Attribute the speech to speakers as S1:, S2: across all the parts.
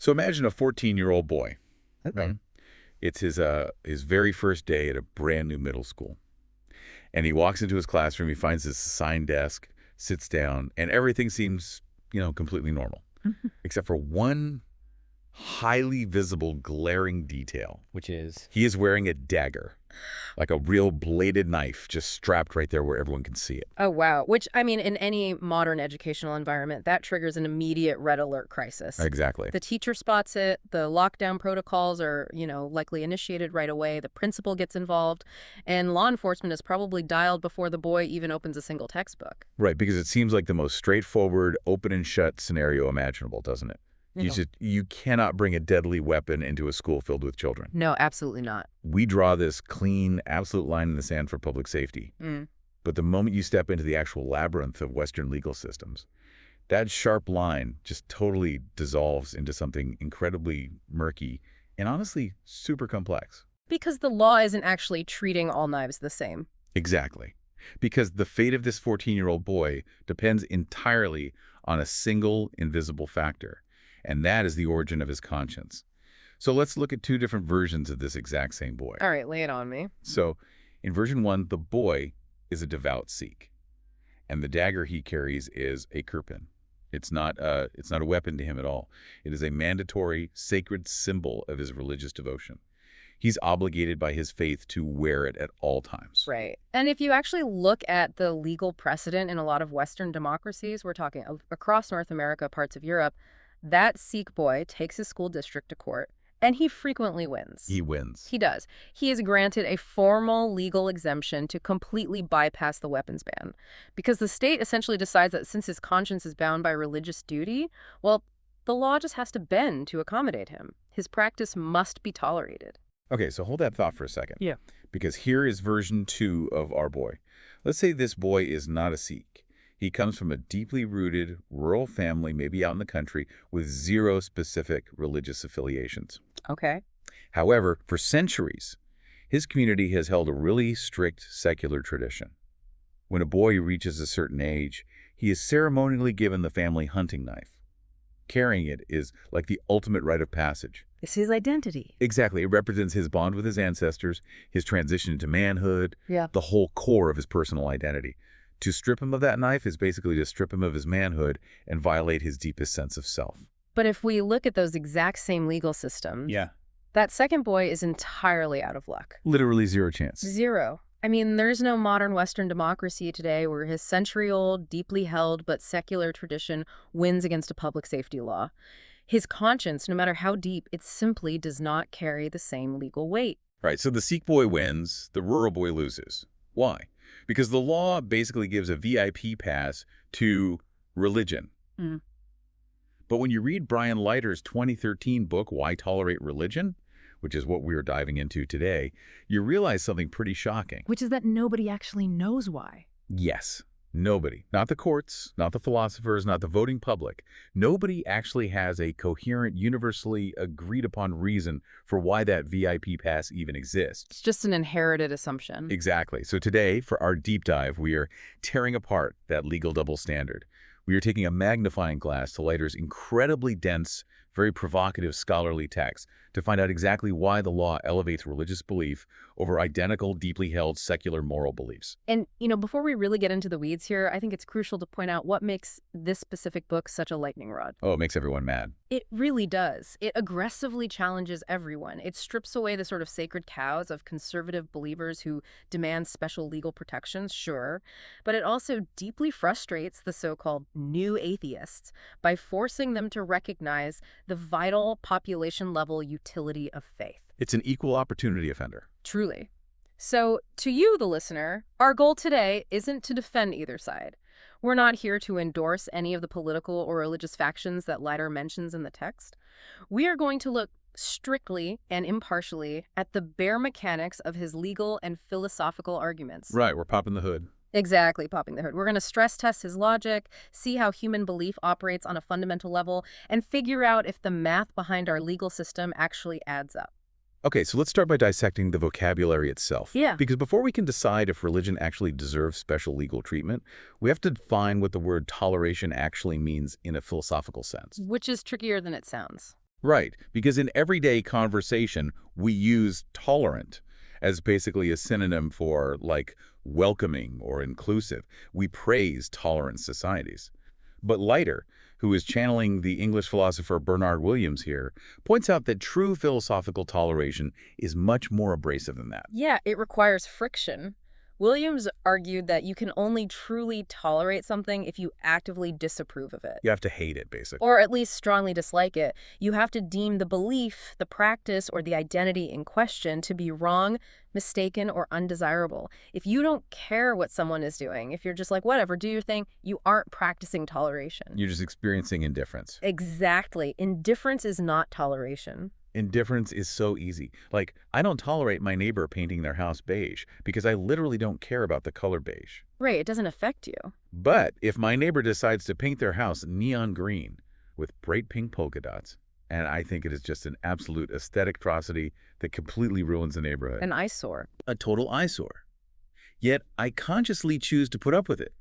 S1: So imagine a 14-year-old boy.
S2: Okay.
S1: Right? It's his very first day at a brand new middle school. And he walks into his classroom, he finds his assigned desk, sits down, and everything seems, completely normal. Except for one highly visible, glaring detail.
S2: Which is?
S1: He is wearing a dagger, like a real bladed knife, just strapped right there where everyone can see it.
S3: Oh, wow. Which, I mean, in any modern educational environment, that triggers an immediate red alert crisis.
S1: Exactly.
S3: The teacher spots it, the lockdown protocols are, likely initiated right away, the principal gets involved, and law enforcement is probably dialed before the boy even opens a single textbook.
S1: Right, because it seems like the most straightforward, open and shut scenario imaginable, doesn't it? You cannot bring a deadly weapon into a school filled with children.
S3: No, absolutely not.
S1: We draw this clean, absolute line in the sand for public safety. But the moment you step into the actual labyrinth of Western legal systems, that sharp line just totally dissolves into something incredibly murky and honestly super complex.
S3: Because the law isn't actually treating all knives the same.
S1: Exactly. Because the fate of this 14-year-old boy depends entirely on a single invisible factor, and that is the origin of his conscience. So let's look at two different versions of this exact same boy.
S3: All right, lay it on me.
S1: So in version 1, the boy is a devout Sikh, and the dagger he carries is a kirpan. It's not a weapon to him at all. It is a mandatory, sacred symbol of his religious devotion. He's obligated by his faith to wear it at all times.
S3: Right. And if you actually look at the legal precedent in a lot of Western democracies, we're talking across North America, parts of Europe, that Sikh boy takes his school district to court, and he frequently wins.
S1: He wins.
S3: He does. He is granted a formal legal exemption to completely bypass the weapons ban, because the state essentially decides that since his conscience is bound by religious duty, well, the law just has to bend to accommodate him. His practice must be tolerated.
S1: Okay, so hold that thought for a second.
S2: Yeah.
S1: Because here is version 2 of our boy. Let's say this boy is not a Sikh. He comes from a deeply rooted rural family, maybe out in the country, with zero specific religious affiliations.
S3: Okay.
S1: However, for centuries, his community has held a really strict secular tradition. When a boy reaches a certain age, he is ceremonially given the family hunting knife. Carrying it is like the ultimate rite of passage.
S3: It's his identity.
S1: Exactly. It represents his bond with his ancestors, his transition to manhood,
S3: Yeah.
S1: the whole core of his personal identity. To strip him of that knife is basically to strip him of his manhood and violate his deepest sense of self.
S3: But if we look at those exact same legal systems,
S1: Yeah.
S3: that second boy is entirely out of luck.
S1: Literally zero chance.
S3: Zero. I mean, there's no modern Western democracy today where his century-old, deeply held but secular tradition wins against a public safety law. His conscience, no matter how deep, it simply does not carry the same legal weight.
S1: Right, so the Sikh boy wins, the rural boy loses. Why? Because the law basically gives a VIP pass to religion. But when you read Brian Leiter's 2013 book, Why Tolerate Religion, which is what we're diving into today, you realize something pretty shocking.
S3: Which is that nobody actually knows why.
S1: Yes, nobody. Not the courts, not the philosophers, not the voting public. Nobody actually has a coherent, universally agreed upon reason for why that VIP pass even exists.
S3: It's just an inherited assumption.
S1: Exactly. So today, for our deep dive, we are tearing apart that legal double standard. We are taking a magnifying glass to Leiter's incredibly dense, very provocative scholarly text to find out exactly why the law elevates religious belief over identical, deeply held secular moral beliefs.
S3: And, before we really get into the weeds here, I think it's crucial to point out what makes this specific book such a lightning rod.
S1: Oh, it makes everyone mad.
S3: It really does. It aggressively challenges everyone. It strips away the sort of sacred cows of conservative believers who demand special legal protections, sure, but it also deeply frustrates the so-called new atheists by forcing them to recognize the vital population-level utility of faith.
S1: It's an equal opportunity offender.
S3: Truly. So, to you, the listener, our goal today isn't to defend either side. We're not here to endorse any of the political or religious factions that Leiter mentions in the text. We are going to look strictly and impartially at the bare mechanics of his legal and philosophical arguments.
S1: Right, we're popping the hood.
S3: Exactly, popping the hood. We're going to stress test his logic, see how human belief operates on a fundamental level, and figure out if the math behind our legal system actually adds up.
S1: Okay, so let's start by dissecting the vocabulary itself.
S3: Yeah.
S1: Because before we can decide if religion actually deserves special legal treatment, we have to define what the word toleration actually means in a philosophical sense.
S3: Which is trickier than it sounds.
S1: Right, because in everyday conversation, we use tolerant as basically a synonym for, like, welcoming or inclusive. We praise tolerant societies. But Leiter, who is channeling the English philosopher Bernard Williams here, points out that true philosophical toleration is much more abrasive than that.
S3: Yeah, it requires friction. Williams argued that you can only truly tolerate something if you actively disapprove of it,
S1: You have to hate it, basically.
S3: or at least strongly dislike it. You have to deem the belief, the practice, or the identity in question to be wrong, mistaken, or undesirable. If you don't care what someone is doing, if you're just like, whatever, do your thing, you aren't practicing toleration.
S1: You're just experiencing indifference.
S3: Exactly. Indifference is not toleration.
S1: Indifference is so easy. Like, I don't tolerate my neighbor painting their house beige because I literally don't care about the color beige.
S3: Right, it doesn't affect you.
S1: But if my neighbor decides to paint their house neon green with bright pink polka dots, and I think it is just an absolute aesthetic atrocity that completely ruins the neighborhood.
S3: An eyesore.
S1: A total eyesore. Yet I consciously choose to put up with it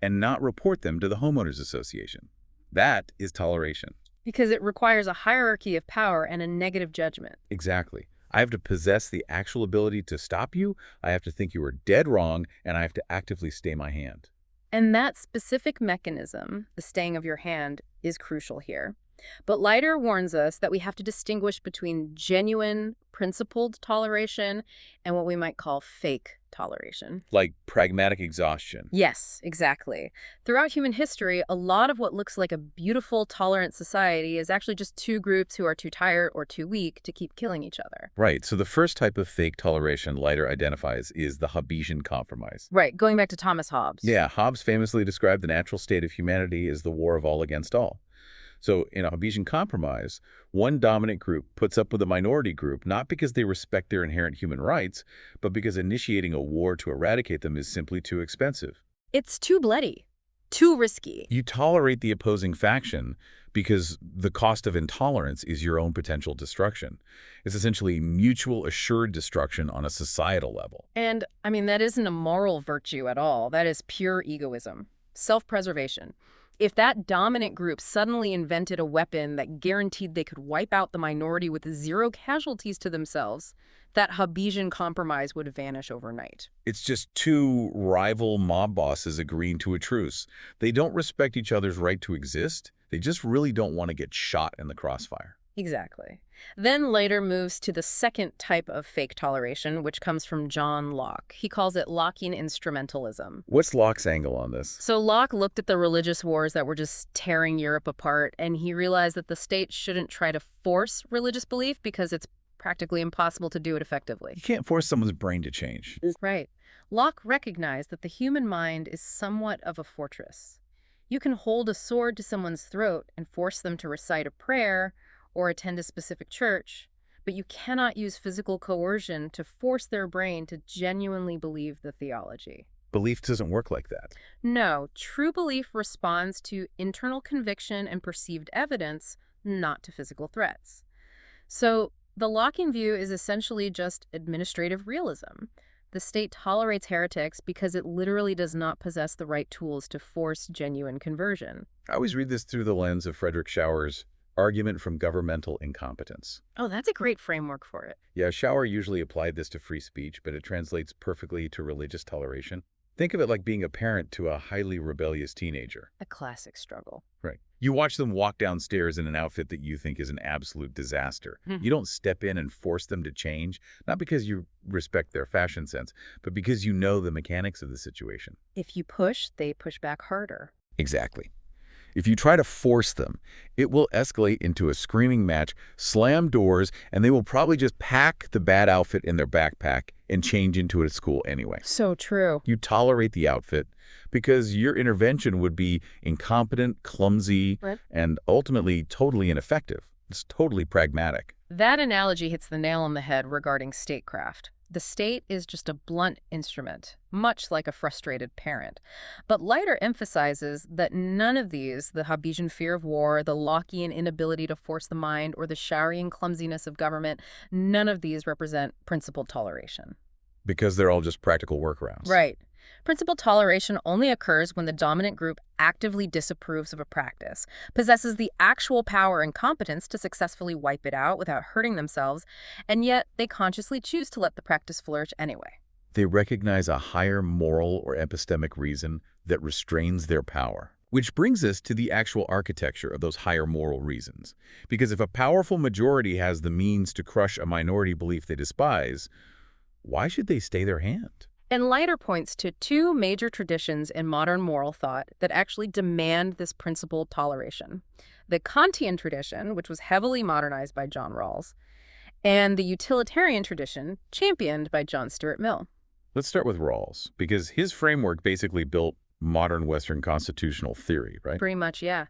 S1: and not report them to the homeowners association. That is toleration.
S3: Because it requires a hierarchy of power and a negative judgment.
S1: Exactly. I have to possess the actual ability to stop you, I have to think you are dead wrong, and I have to actively stay my hand.
S3: And that specific mechanism, the staying of your hand, is crucial here. But Leiter warns us that we have to distinguish between genuine, principled toleration and what we might call fake toleration.
S1: Like pragmatic exhaustion.
S3: Yes, exactly. Throughout human history, a lot of what looks like a beautiful, tolerant society is actually just two groups who are too tired or too weak to keep killing each other.
S1: Right, so the first type of fake toleration Leiter identifies is the Hobbesian compromise.
S3: Right, going back to Thomas Hobbes.
S1: Yeah, Hobbes famously described the natural state of humanity as the war of all against all. So in a Hobbesian compromise, one dominant group puts up with a minority group not because they respect their inherent human rights, but because initiating a war to eradicate them is simply too expensive.
S3: It's too bloody, too risky.
S1: You tolerate the opposing faction because the cost of intolerance is your own potential destruction. It's essentially mutual assured destruction on a societal level.
S3: And, I mean, that isn't a moral virtue at all. That is pure egoism, self-preservation. If that dominant group suddenly invented a weapon that guaranteed they could wipe out the minority with zero casualties to themselves, that Hobbesian compromise would vanish overnight.
S1: It's just two rival mob bosses agreeing to a truce. They don't respect each other's right to exist. They just really don't want to get shot in the crossfire.
S3: Exactly. Then Leiter moves to the second type of fake toleration, which comes from John Locke. He calls it Lockean instrumentalism.
S1: What's Locke's angle on this?
S3: So Locke looked at the religious wars that were just tearing Europe apart, and he realized that the state shouldn't try to force religious belief because it's practically impossible to do it effectively.
S1: You can't force someone's brain to change.
S3: Right. Locke recognized that the human mind is somewhat of a fortress. You can hold a sword to someone's throat and force them to recite a prayer or attend a specific church, but you cannot use physical coercion to force their brain to genuinely believe the theology.
S1: Belief doesn't work like that.
S3: No, true belief responds to internal conviction and perceived evidence, not to physical threats. So the Lockean view is essentially just administrative realism. The state tolerates heretics because it literally does not possess the right tools to force genuine conversion.
S1: I always read this through the lens of Frederick Schauer's argument from governmental incompetence.
S3: Oh, that's a great framework for it.
S1: Yeah, Schauer usually applied this to free speech, but it translates perfectly to religious toleration. Think of it like being a parent to a highly rebellious teenager.
S3: A classic struggle.
S1: Right. You watch them walk downstairs in an outfit that you think is an absolute disaster. You don't step in and force them to change, not because you respect their fashion sense, but because you know the mechanics of the situation.
S3: If you push, they push back harder.
S1: Exactly. If you try to force them, it will escalate into a screaming match, slam doors, and they will probably just pack the bad outfit in their backpack and change into it at school anyway.
S3: So true.
S1: You tolerate the outfit because your intervention would be incompetent, clumsy, and ultimately totally ineffective. It's totally pragmatic.
S3: That analogy hits the nail on the head regarding statecraft. The state is just a blunt instrument, much like a frustrated parent. But Leiter emphasizes that none of these, the Hobbesian fear of war, the Lockean inability to force the mind, or the Schauerian clumsiness of government, none of these represent principled toleration.
S1: Because they're all just practical workarounds.
S3: Right. Principal toleration only occurs when the dominant group actively disapproves of a practice, possesses the actual power and competence to successfully wipe it out without hurting themselves, and yet they consciously choose to let the practice flourish anyway.
S1: They recognize a higher moral or epistemic reason that restrains their power. Which brings us to the actual architecture of those higher moral reasons. Because if a powerful majority has the means to crush a minority belief they despise, why should they stay their hand?
S3: And Leiter points to two major traditions in modern moral thought that actually demand this principled toleration. The Kantian tradition, which was heavily modernized by John Rawls, and the utilitarian tradition, championed by John Stuart Mill.
S1: Let's start with Rawls, because his framework basically built modern Western constitutional theory, right?
S3: Pretty much, yeah.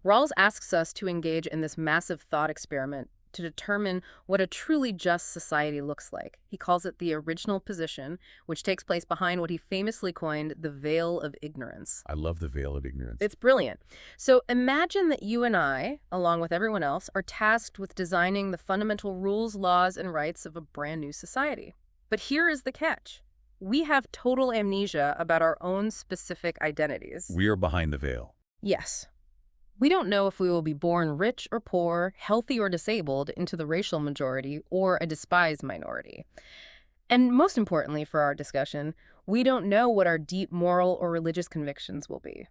S3: Rawls asks us to engage in this massive thought experiment to determine what a truly just society looks like. He calls it the original position, which takes place behind what he famously coined the veil of ignorance.
S1: I love the veil of ignorance.
S3: It's brilliant. So imagine that you and I, along with everyone else, are tasked with designing the fundamental rules, laws, and rights of a brand new society. But here is the catch. We have total amnesia about our own specific identities.
S1: We are behind the veil.
S3: Yes. We don't know if we will be born rich or poor, healthy or disabled, into the racial majority or a despised minority. And most importantly for our discussion, we don't know what our deep moral or religious convictions will be.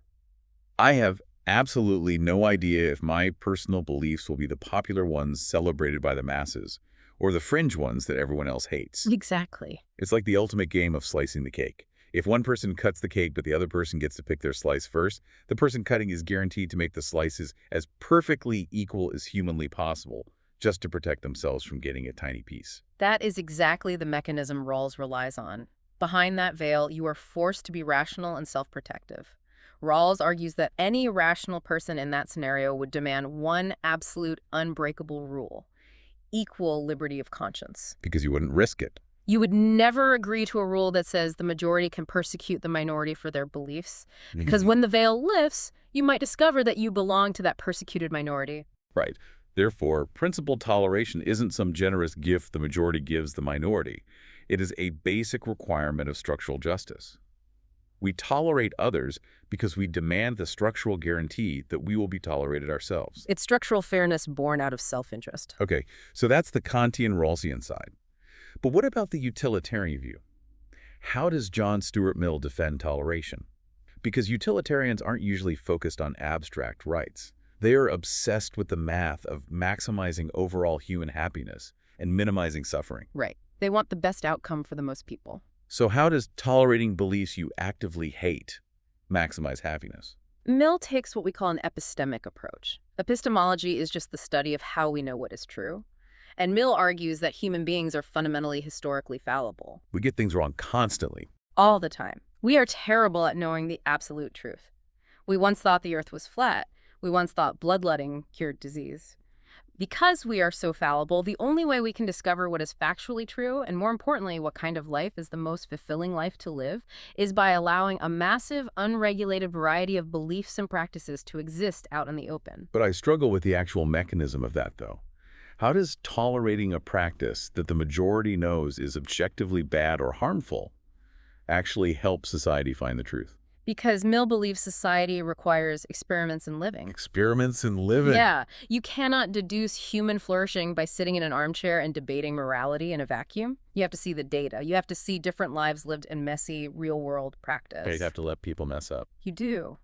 S1: I have absolutely no idea if my personal beliefs will be the popular ones celebrated by the masses, or the fringe ones that everyone else hates.
S3: Exactly.
S1: It's like the ultimate game of slicing the cake. If one person cuts the cake but the other person gets to pick their slice first, the person cutting is guaranteed to make the slices as perfectly equal as humanly possible, just to protect themselves from getting a tiny piece.
S3: That is exactly the mechanism Rawls relies on. Behind that veil, you are forced to be rational and self-protective. Rawls argues that any rational person in that scenario would demand one absolute unbreakable rule: equal liberty of conscience.
S1: Because you wouldn't risk it.
S3: You would never agree to a rule that says the majority can persecute the minority for their beliefs. Because when the veil lifts, you might discover that you belong to that persecuted minority.
S1: Right. Therefore, principled toleration isn't some generous gift the majority gives the minority. It is a basic requirement of structural justice. We tolerate others because we demand the structural guarantee that we will be tolerated ourselves.
S3: It's structural fairness born out of self-interest.
S1: Okay, so that's the Kantian Rawlsian side. But what about the utilitarian view? How does John Stuart Mill defend toleration? Because utilitarians aren't usually focused on abstract rights. They are obsessed with the math of maximizing overall human happiness and minimizing suffering.
S3: Right. They want the best outcome for the most people.
S1: So how does tolerating beliefs you actively hate maximize happiness?
S3: Mill takes what we call an epistemic approach. Epistemology is just the study of how we know what is true. And Mill argues that human beings are fundamentally historically fallible.
S1: We get things wrong constantly.
S3: All the time. We are terrible at knowing the absolute truth. We once thought the earth was flat. We once thought bloodletting cured disease. Because we are so fallible, the only way we can discover what is factually true, and more importantly, what kind of life is the most fulfilling life to live, is by allowing a massive, unregulated variety of beliefs and practices to exist out in the open.
S1: But I struggle with the actual mechanism of that, though. How does tolerating a practice that the majority knows is objectively bad or harmful actually help society find the truth?
S3: Because Mill believes society requires experiments in living.
S1: Experiments in living?
S3: Yeah. You cannot deduce human flourishing by sitting in an armchair and debating morality in a vacuum. You have to see the data. You have to see different lives lived in messy, real-world practice.
S1: Okay, you have to let people mess up.
S3: You do.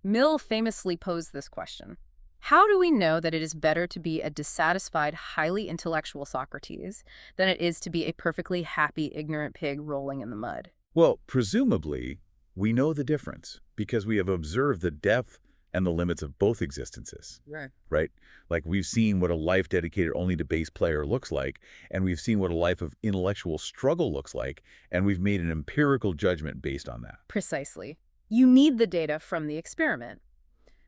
S3: Mill famously posed this question. How do we know that it is better to be a dissatisfied, highly intellectual Socrates than it is to be a perfectly happy, ignorant pig rolling in the mud?
S1: Well, presumably, we know the difference because we have observed the depth and the limits of both existences. Right? Like we've seen what a life dedicated only to bass player looks like, and we've seen what a life of intellectual struggle looks like, and we've made an empirical judgment based on that.
S3: Precisely. You need the data from the experiment.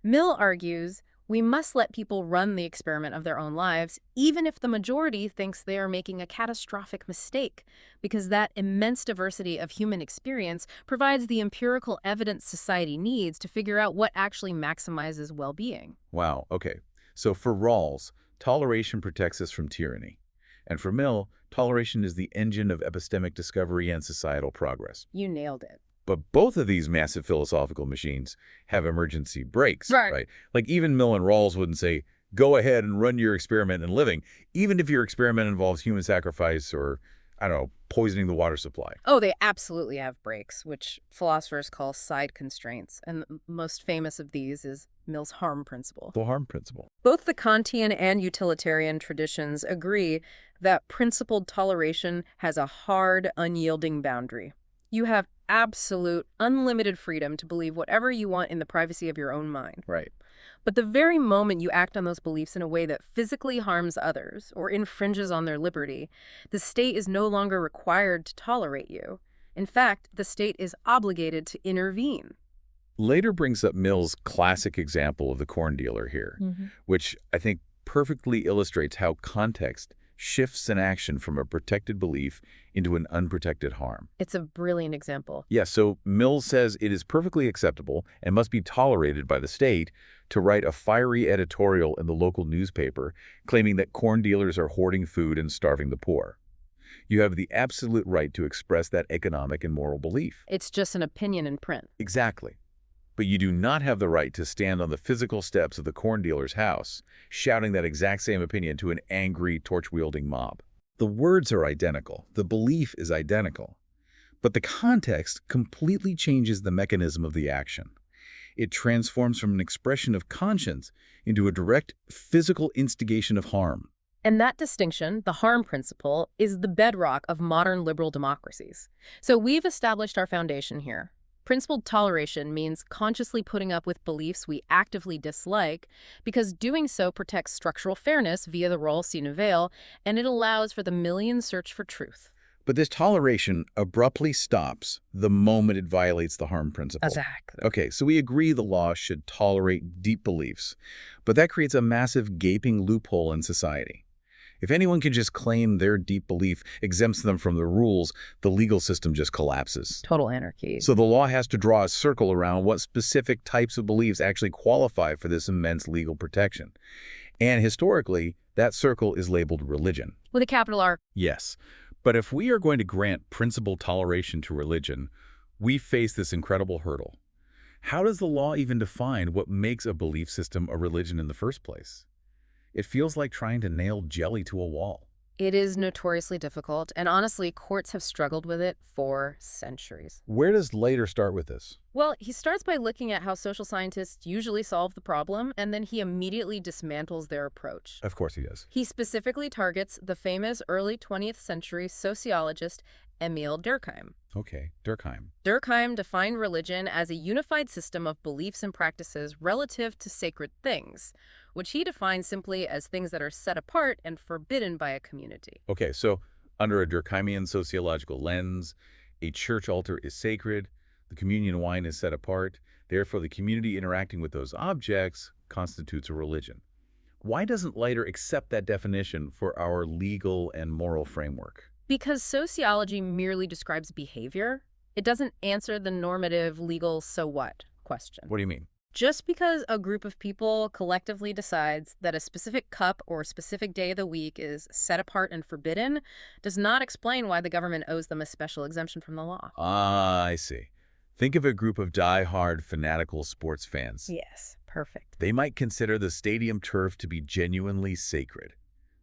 S3: Mill argues we must let people run the experiment of their own lives, even if the majority thinks they are making a catastrophic mistake, because that immense diversity of human experience provides the empirical evidence society needs to figure out what actually maximizes well-being.
S1: Wow, okay. So for Rawls, toleration protects us from tyranny. And for Mill, toleration is the engine of epistemic discovery and societal progress.
S3: You nailed it.
S1: But both of these massive philosophical machines have emergency brakes,
S3: Right.
S1: right? Like even Mill and Rawls wouldn't say, go ahead and run your experiment in living, even if your experiment involves human sacrifice or, I don't know, poisoning the water supply.
S3: Oh, they absolutely have breaks, which philosophers call side constraints. And the most famous of these is Mill's harm principle.
S1: The harm principle.
S3: Both the Kantian and utilitarian traditions agree that principled toleration has a hard, unyielding boundary. You have absolute, unlimited freedom to believe whatever you want in the privacy of your own mind.
S1: Right.
S3: But the very moment you act on those beliefs in a way that physically harms others or infringes on their liberty, the state is no longer required to tolerate you. In fact, the state is obligated to intervene.
S1: Leiter brings up Mill's classic example of the corn dealer here, which I think perfectly illustrates how context shifts an action from a protected belief into an unprotected harm.
S3: It's a brilliant example.
S1: Yeah, so Mill says it is perfectly acceptable and must be tolerated by the state to write a fiery editorial in the local newspaper claiming that corn dealers are hoarding food and starving the poor. You have the absolute right to express that economic and moral belief.
S3: It's just an opinion in print.
S1: Exactly. But you do not have the right to stand on the physical steps of the corn dealer's house, shouting that exact same opinion to an angry, torch-wielding mob. The words are identical. The belief is identical. But the context completely changes the mechanism of the action. It transforms from an expression of conscience into a direct physical instigation of harm.
S3: And that distinction, the harm principle, is the bedrock of modern liberal democracies. So we've established our foundation here. Principled toleration means consciously putting up with beliefs we actively dislike because doing so protects structural fairness via the role sine veil, and it allows for the million search for truth.
S1: But this toleration abruptly stops the moment it violates the harm principle.
S3: Exactly.
S1: Okay, so we agree the law should tolerate deep beliefs, but that creates a massive gaping loophole in society. If anyone can just claim their deep belief exempts them from the rules, the legal system just collapses.
S3: Total anarchy.
S1: So the law has to draw a circle around what specific types of beliefs actually qualify for this immense legal protection. And historically, that circle is labeled religion.
S3: With a capital R.
S1: Yes. But if we are going to grant principled toleration to religion, we face this incredible hurdle. How does the law even define what makes a belief system a religion in the first place? It feels like trying to nail jelly to a wall.
S3: It is notoriously difficult, and honestly, courts have struggled with it for centuries.
S1: Where does Leiter start with this?
S3: Well, he starts by looking at how social scientists usually solve the problem, and then he immediately dismantles their approach.
S1: Of course he does.
S3: He specifically targets the famous early 20th century sociologist Emil Durkheim.
S1: Okay, Durkheim.
S3: Durkheim defined religion as a unified system of beliefs and practices relative to sacred things, which he defines simply as things that are set apart and forbidden by a community.
S1: Okay, so under a Durkheimian sociological lens, a church altar is sacred, the communion wine is set apart, therefore the community interacting with those objects constitutes a religion. Why doesn't Leiter accept that definition for our legal and moral framework?
S3: Because sociology merely describes behavior, it doesn't answer the normative legal so what question.
S1: What do you mean?
S3: Just because a group of people collectively decides that a specific cup or specific day of the week is set apart and forbidden does not explain why the government owes them a special exemption from the law.
S1: Ah, I see. Think of a group of die-hard fanatical sports fans.
S3: Yes, perfect.
S1: They might consider the stadium turf to be genuinely sacred.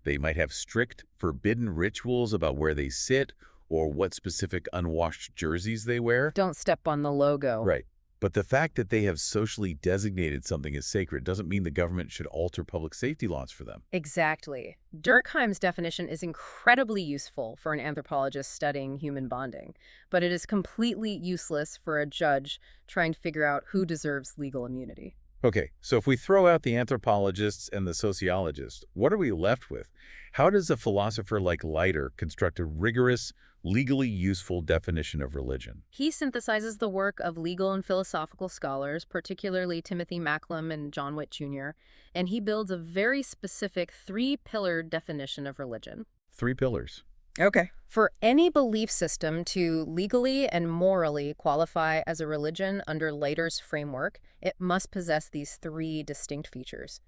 S1: They might have strict, forbidden rituals about where they sit or what specific unwashed jerseys they wear.
S3: Don't step on the logo.
S1: Right. But the fact that they have socially designated something as sacred doesn't mean the government should alter public safety laws for them.
S3: Exactly. Durkheim's definition is incredibly useful for an anthropologist studying human bonding, but it is completely useless for a judge trying to figure out who deserves legal immunity.
S1: Okay, so if we throw out the anthropologists and the sociologists, what are we left with? How does a philosopher like Leiter construct a rigorous, legally useful definition of religion?
S3: He synthesizes the work of legal and philosophical scholars, particularly Timothy Macklem and John Witt Jr., and he builds a very specific three-pillared definition of religion.
S1: 3 pillars.
S3: Okay. For any belief system to legally and morally qualify as a religion under Leiter's framework, it must possess these 3 distinct features.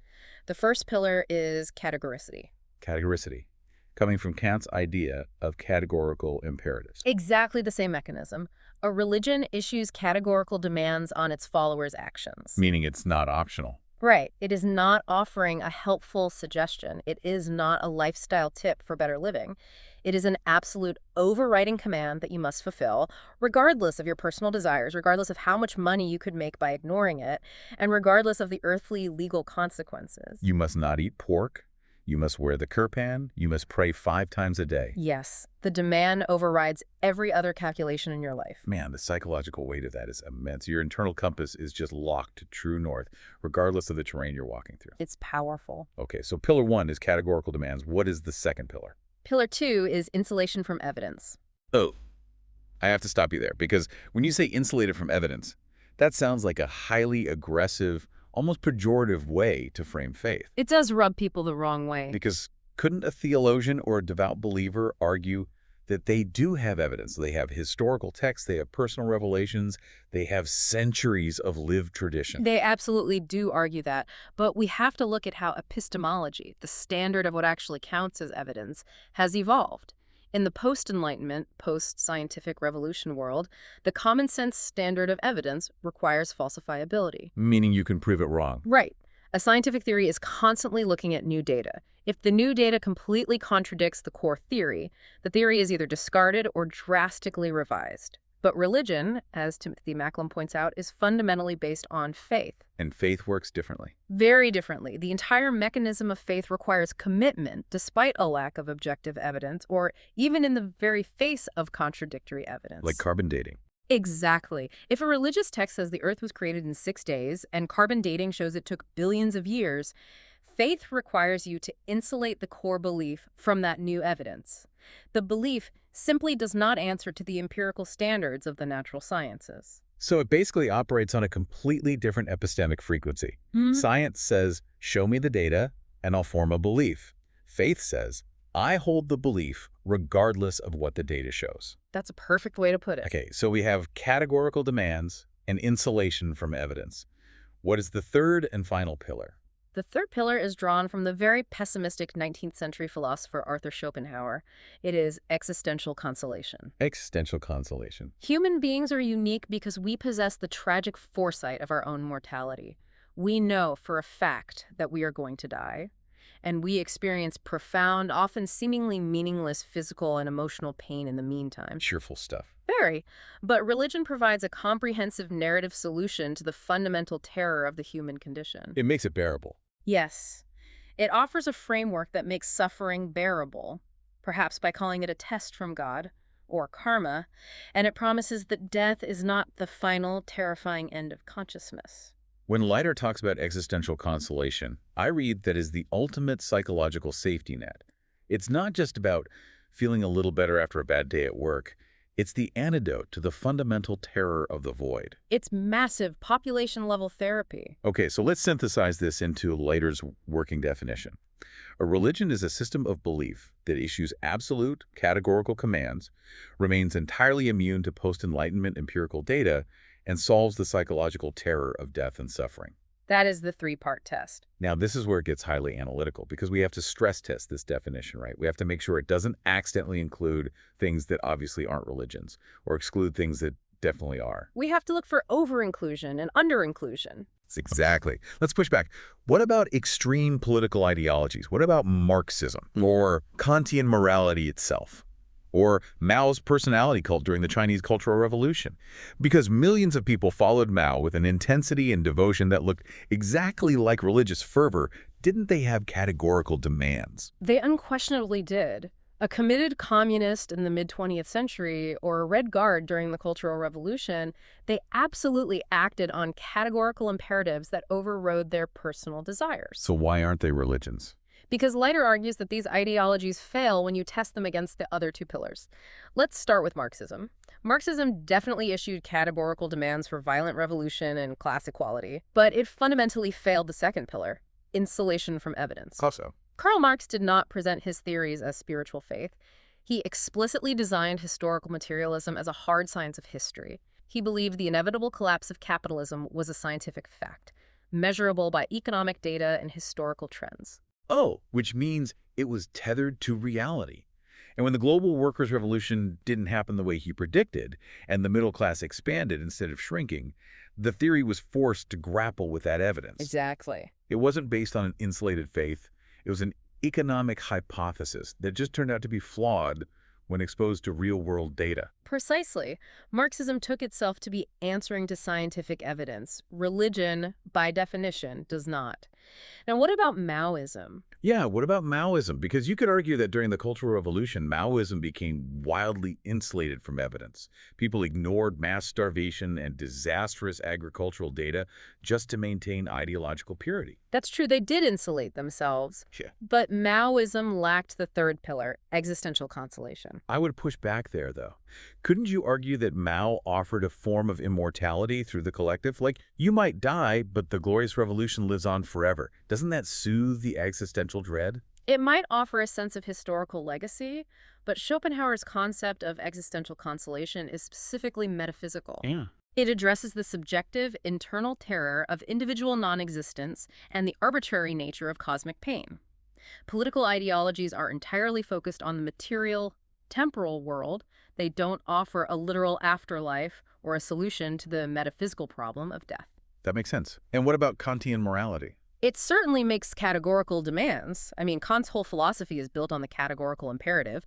S3: The first pillar is categoricity.
S1: Categoricity. coming from Kant's idea of categorical imperatives.
S3: Exactly the same mechanism. A religion issues categorical demands on its followers' actions.
S1: Meaning it's not optional.
S3: Right. It is not offering a helpful suggestion. It is not a lifestyle tip for better living. It is an absolute overriding command that you must fulfill, regardless of your personal desires, regardless of how much money you could make by ignoring it, and regardless of the earthly legal consequences.
S1: You must not eat pork. You must wear the kirpan. You must pray 5 times a day.
S3: Yes, the demand overrides every other calculation in your life.
S1: Man, the psychological weight of that is immense. Your internal compass is just locked to true north, regardless of the terrain you're walking through.
S3: It's powerful.
S1: Okay, so pillar 1 is categorical demands. What is the second pillar?
S3: Pillar 2 is insulation from evidence.
S1: Oh, I have to stop you there, because when you say insulated from evidence, that sounds like a highly aggressive, almost pejorative way to frame faith.
S3: It does rub people the wrong way.
S1: Because couldn't a theologian or a devout believer argue that they do have evidence? They have historical texts, they have personal revelations, they have centuries of lived tradition.
S3: They absolutely do argue that, but we have to look at how epistemology, the standard of what actually counts as evidence, has evolved. In the post-Enlightenment, post-scientific revolution world, the common sense standard of evidence requires falsifiability.
S1: Meaning you can prove it wrong.
S3: Right. A scientific theory is constantly looking at new data. If the new data completely contradicts the core theory, the theory is either discarded or drastically revised. But religion, as Timothy Macklem points out, is fundamentally based on faith.
S1: And faith works differently.
S3: Very differently. The entire mechanism of faith requires commitment, despite a lack of objective evidence, or even in the very face of contradictory evidence.
S1: Like carbon dating.
S3: Exactly. If a religious text says the Earth was created in 6 days, and carbon dating shows it took billions of years, faith requires you to insulate the core belief from that new evidence. The belief simply does not answer to the empirical standards of the natural sciences.
S1: So it basically operates on a completely different epistemic frequency.
S3: Mm-hmm.
S1: Science says, show me the data, and I'll form a belief. Faith says, I hold the belief regardless of what the data shows.
S3: That's a perfect way to put it.
S1: Okay, so we have categorical demands and insulation from evidence. What is the third and final pillar?
S3: The third pillar is drawn from the very pessimistic 19th century philosopher Arthur Schopenhauer. It is existential consolation.
S1: Existential consolation.
S3: Human beings are unique because we possess the tragic foresight of our own mortality. We know for a fact that we are going to die, and we experience profound, often seemingly meaningless physical and emotional pain in the meantime.
S1: Cheerful stuff.
S3: Very. But religion provides a comprehensive narrative solution to the fundamental terror of the human condition.
S1: It makes it bearable.
S3: Yes. It offers a framework that makes suffering bearable, perhaps by calling it a test from God, or karma, and it promises that death is not the final, terrifying end of consciousness.
S1: When Leiter talks about existential consolation, I read that is the ultimate psychological safety net. It's not just about feeling a little better after a bad day at work. It's the antidote to the fundamental terror of the void.
S3: It's massive population-level therapy.
S1: Okay, so let's synthesize this into Leiter's working definition. A religion is a system of belief that issues absolute, categorical commands, remains entirely immune to post-Enlightenment empirical data, and solves the psychological terror of death and suffering.
S3: That is the 3-part test.
S1: Now, this is where it gets highly analytical because we have to stress test this definition, right? We have to make sure it doesn't accidentally include things that obviously aren't religions or exclude things that definitely are.
S3: We have to look for over-inclusion and under-inclusion.
S1: Exactly. Let's push back. What about extreme political ideologies? What about Marxism or Kantian morality itself? Or Mao's personality cult during the Chinese Cultural Revolution? Because millions of people followed Mao with an intensity and devotion that looked exactly like religious fervor, didn't they have categorical demands?
S3: They unquestionably did. A committed communist in the mid-20th century or a Red Guard during the Cultural Revolution, they absolutely acted on categorical imperatives that overrode their personal desires.
S1: So why aren't they religions?
S3: Because Leiter argues that these ideologies fail when you test them against the other 2 pillars. Let's start with Marxism. Marxism definitely issued categorical demands for violent revolution and class equality, but it fundamentally failed the second pillar, insulation from evidence.
S1: How so?
S3: Karl Marx did not present his theories as spiritual faith. He explicitly designed historical materialism as a hard science of history. He believed the inevitable collapse of capitalism was a scientific fact, measurable by economic data and historical trends.
S1: Oh, which means it was tethered to reality. And when the global workers' revolution didn't happen the way he predicted, and the middle class expanded instead of shrinking, the theory was forced to grapple with that evidence.
S3: Exactly.
S1: It wasn't based on an insulated faith. It was an economic hypothesis that just turned out to be flawed when exposed to real-world data.
S3: Precisely. Marxism took itself to be answering to scientific evidence. Religion, by definition, does not. Now, what about Maoism?
S1: Yeah, what about Maoism? Because you could argue that during the Cultural Revolution, Maoism became wildly insulated from evidence. People ignored mass starvation and disastrous agricultural data just to maintain ideological purity.
S3: That's true, they did insulate themselves.
S1: Yeah.
S3: But Maoism lacked the third pillar, existential consolation.
S1: I would push back there, though. Couldn't you argue that Mao offered a form of immortality through the collective? Like, you might die, but the glorious revolution lives on forever. Doesn't that soothe the existential dread?
S3: It might offer a sense of historical legacy, but Schopenhauer's concept of existential consolation is specifically metaphysical.
S1: Yeah.
S3: It addresses the subjective, internal terror of individual non-existence and the arbitrary nature of cosmic pain. Political ideologies are entirely focused on the material, temporal world. They don't offer a literal afterlife or a solution to the metaphysical problem of death.
S1: That makes sense. And what about Kantian morality?
S3: It certainly makes categorical demands. I mean, Kant's whole philosophy is built on the categorical imperative,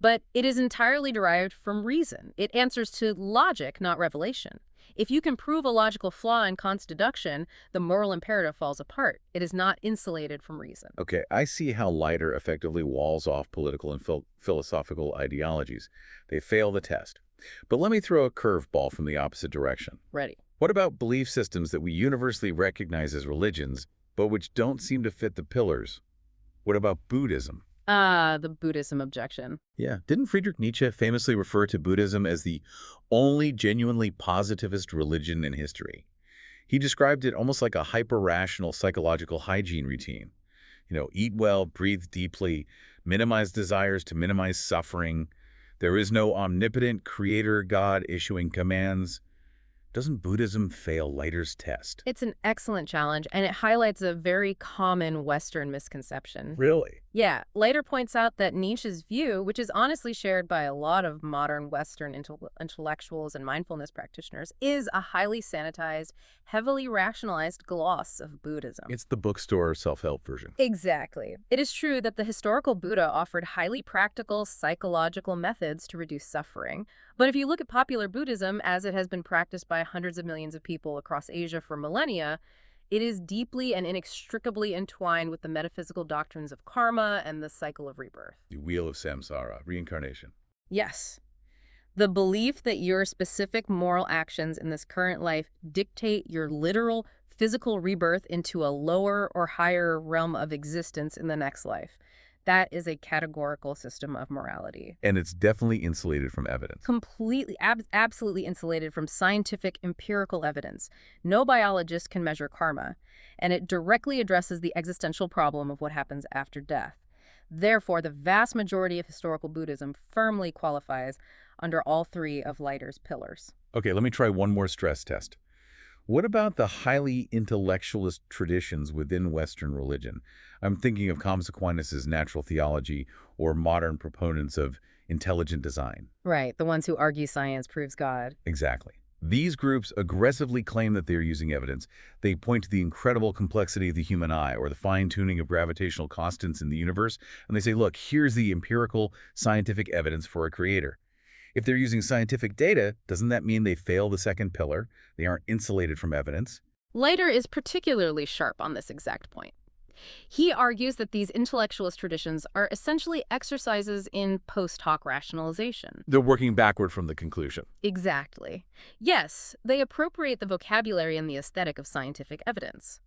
S3: but it is entirely derived from reason. It answers to logic, not revelation. If you can prove a logical flaw in Kant's deduction, the moral imperative falls apart. It is not insulated from reason.
S1: Okay, I see how Leiter effectively walls off political and philosophical ideologies. They fail the test. But let me throw a curveball from the opposite direction.
S3: Ready.
S1: What about belief systems that we universally recognize as religions, but which don't seem to fit the pillars? What about Buddhism?
S3: The Buddhism objection.
S1: Yeah, didn't Friedrich Nietzsche famously refer to Buddhism as the only genuinely positivist religion in history? He described it almost like a hyper-rational psychological hygiene routine. You know, eat well, breathe deeply, minimize desires to minimize suffering. There is no omnipotent creator God issuing commands. Doesn't Buddhism fail Leiter's test?
S3: It's an excellent challenge, and it highlights a very common Western misconception.
S1: Really?
S3: Yeah, Leiter points out that Nietzsche's view, which is honestly shared by a lot of modern Western intellectuals and mindfulness practitioners, is a highly sanitized, heavily rationalized gloss of Buddhism.
S1: It's the bookstore self-help version.
S3: Exactly. It is true that the historical Buddha offered highly practical psychological methods to reduce suffering. But if you look at popular Buddhism as it has been practiced by hundreds of millions of people across Asia for millennia, it is deeply and inextricably entwined with the metaphysical doctrines of karma and the cycle of rebirth.
S1: The wheel of samsara, reincarnation.
S3: Yes. The belief that your specific moral actions in this current life dictate your literal physical rebirth into a lower or higher realm of existence in the next life. That is a categorical system of morality.
S1: And it's definitely insulated from evidence.
S3: Completely, absolutely insulated from scientific, empirical evidence. No biologist can measure karma, and it directly addresses the existential problem of what happens after death. Therefore, the vast majority of historical Buddhism firmly qualifies under all three of Leiter's pillars.
S1: Okay, let me try one more stress test. What about the highly intellectualist traditions within Western religion? I'm thinking of Thomas Aquinas' natural theology or modern proponents of intelligent design.
S3: Right, the ones who argue science proves God.
S1: Exactly. These groups aggressively claim that they're using evidence. They point to the incredible complexity of the human eye or the fine-tuning of gravitational constants in the universe, and they say, look, here's the empirical scientific evidence for a creator. If they're using scientific data, doesn't that mean they fail the second pillar? They aren't insulated from evidence?
S3: Leiter is particularly sharp on this exact point. He argues that these intellectualist traditions are essentially exercises in post hoc rationalization.
S1: They're working backward from the conclusion.
S3: Exactly. Yes, they appropriate the vocabulary and the aesthetic of scientific evidence.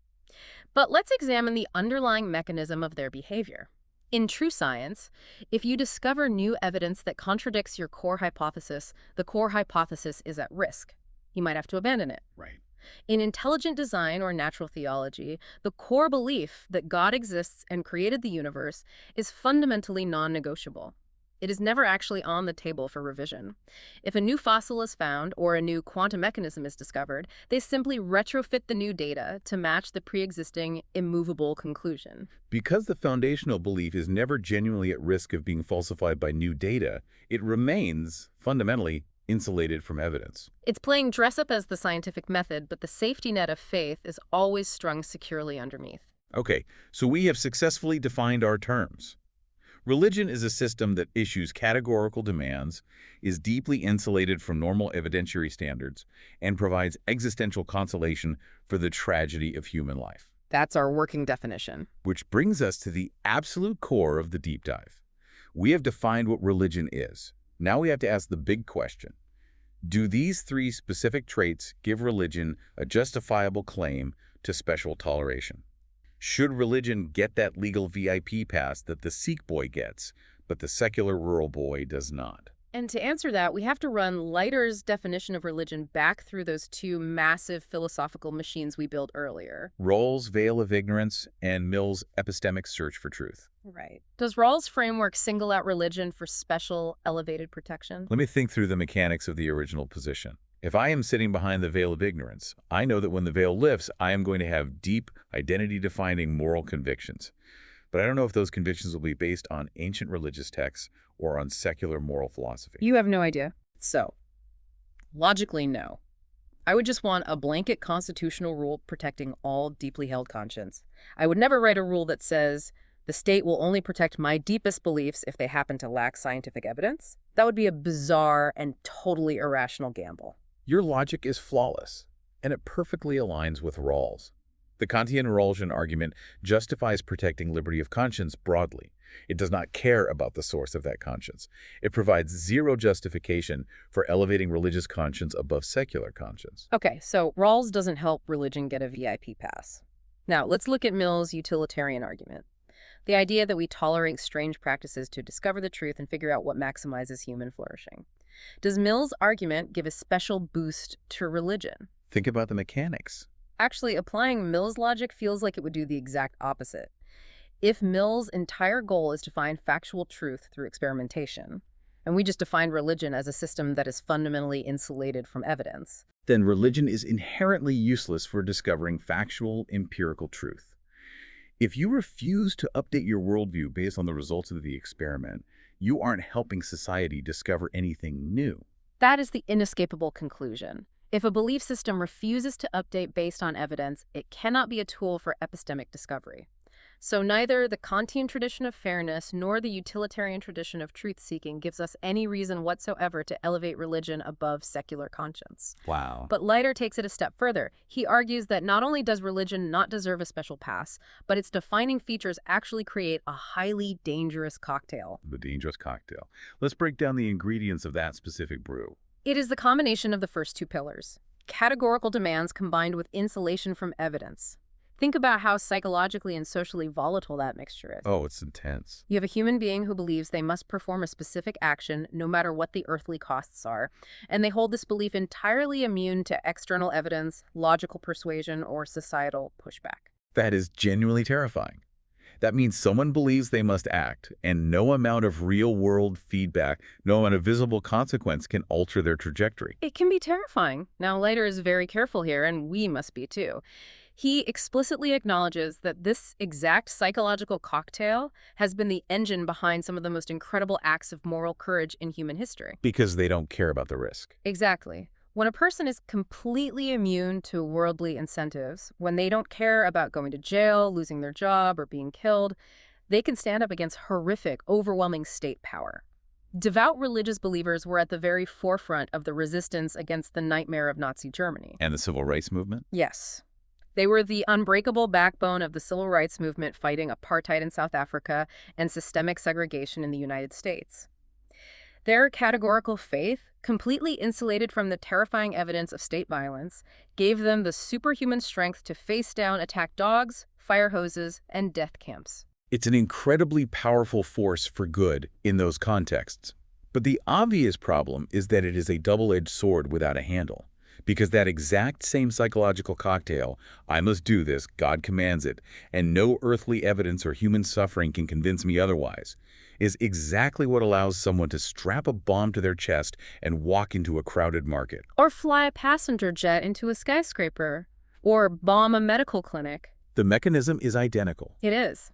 S3: But let's examine the underlying mechanism of their behavior. In true science, if you discover new evidence that contradicts your core hypothesis, the core hypothesis is at risk. You might have to abandon it.
S1: Right.
S3: In intelligent design or natural theology, the core belief that God exists and created the universe is fundamentally non-negotiable. It is never actually on the table for revision. If a new fossil is found or a new quantum mechanism is discovered, they simply retrofit the new data to match the pre-existing immovable conclusion.
S1: Because the foundational belief is never genuinely at risk of being falsified by new data, it remains, fundamentally, insulated from evidence.
S3: It's playing dress-up as the scientific method, but the safety net of faith is always strung securely underneath.
S1: Okay, so we have successfully defined our terms. Religion is a system that issues categorical demands, is deeply insulated from normal evidentiary standards, and provides existential consolation for the tragedy of human life.
S3: That's our working definition.
S1: Which brings us to the absolute core of the deep dive. We have defined what religion is. Now we have to ask the big question. Do these three specific traits give religion a justifiable claim to special toleration? Should religion get that legal VIP pass that the Sikh boy gets, but the secular rural boy does not?
S3: And to answer that, we have to run Leiter's definition of religion back through those two massive philosophical machines we built earlier.
S1: Rawls' veil of ignorance and Mill's epistemic search for truth.
S3: Right. Does Rawls' framework single out religion for special, elevated protection?
S1: Let me think through the mechanics of the original position. If I am sitting behind the veil of ignorance, I know that when the veil lifts, I am going to have deep, identity-defining moral convictions. But I don't know if those convictions will be based on ancient religious texts or on secular moral philosophy.
S3: You have no idea. So, logically, no. I would just want a blanket constitutional rule protecting all deeply held conscience. I would never write a rule that says, the state will only protect my deepest beliefs if they happen to lack scientific evidence. That would be a bizarre and totally irrational gamble.
S1: Your logic is flawless, and it perfectly aligns with Rawls. The Kantian-Rawlsian argument justifies protecting liberty of conscience broadly. It does not care about the source of that conscience. It provides zero justification for elevating religious conscience above secular conscience.
S3: Okay, so Rawls doesn't help religion get a VIP pass. Now, let's look at Mill's utilitarian argument. The idea that we tolerate strange practices to discover the truth and figure out what maximizes human flourishing. Does Mill's argument give a special boost to religion?
S1: Think about the mechanics.
S3: Actually, applying Mill's logic feels like it would do the exact opposite. If Mill's entire goal is to find factual truth through experimentation, and we just define religion as a system that is fundamentally insulated from evidence,
S1: then religion is inherently useless for discovering factual, empirical truth. If you refuse to update your worldview based on the results of the experiment, you aren't helping society discover anything new.
S3: that is the inescapable conclusion. If a belief system refuses to update based on evidence, it cannot be a tool for epistemic discovery. So neither the Kantian tradition of fairness nor the utilitarian tradition of truth-seeking gives us any reason whatsoever to elevate religion above secular conscience.
S1: Wow.
S3: But Leiter takes it a step further. He argues that not only does religion not deserve a special pass, but its defining features actually create a highly dangerous cocktail.
S1: The dangerous cocktail. Let's break down the ingredients of that specific brew.
S3: It is the combination of the first two pillars, categorical demands combined with insulation from evidence. Think about how psychologically and socially volatile that mixture is.
S1: Oh, it's intense.
S3: You have a human being who believes they must perform a specific action no matter what the earthly costs are, and they hold this belief entirely immune to external evidence, logical persuasion, or societal pushback.
S1: That is genuinely terrifying. That means someone believes they must act, and no amount of real-world feedback, no amount of visible consequence can alter their trajectory.
S3: It can be terrifying. Now, Leiter is very careful here, and we must be too. He explicitly acknowledges that this exact psychological cocktail has been the engine behind some of the most incredible acts of moral courage in human history.
S1: Because they don't care about the risk.
S3: Exactly. When a person is completely immune to worldly incentives, when they don't care about going to jail, losing their job, or being killed, they can stand up against horrific, overwhelming state power. Devout religious believers were at the very forefront of the resistance against the nightmare of Nazi Germany.
S1: And the civil rights movement?
S3: Yes. They were the unbreakable backbone of the civil rights movement fighting apartheid in South Africa and systemic segregation in the United States. Their categorical faith, completely insulated from the terrifying evidence of state violence, gave them the superhuman strength to face down attack dogs, fire hoses, and death camps.
S1: It's an incredibly powerful force for good in those contexts. But the obvious problem is that it is a double-edged sword without a handle. Because that exact same psychological cocktail, I must do this, God commands it, and no earthly evidence or human suffering can convince me otherwise, is exactly what allows someone to strap a bomb to their chest and walk into a crowded market.
S3: Or fly a passenger jet into a skyscraper. Or bomb a medical clinic.
S1: The mechanism is identical.
S3: It is.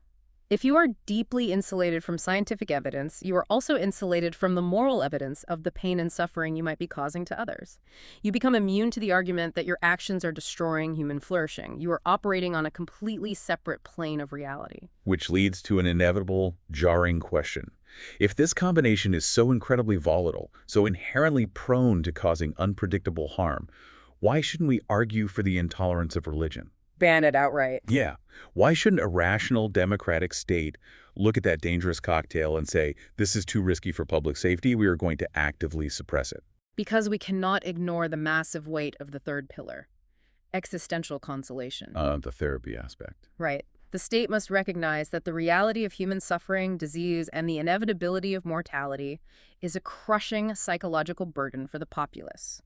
S3: If you are deeply insulated from scientific evidence, you are also insulated from the moral evidence of the pain and suffering you might be causing to others. You become immune to the argument that your actions are destroying human flourishing. You are operating on a completely separate plane of reality.
S1: Which leads to an inevitable, jarring question. If this combination is so incredibly volatile, so inherently prone to causing unpredictable harm, why shouldn't we argue for the intolerance of religion?
S3: Ban it outright.
S1: Yeah. Why shouldn't a rational democratic state look at that dangerous cocktail and say, this is too risky for public safety, we are going to actively suppress it?
S3: Because we cannot ignore the massive weight of the third pillar, existential consolation.
S1: The therapy aspect.
S3: Right. The state must recognize that the reality of human suffering, disease, and the inevitability of mortality is a crushing psychological burden for the populace.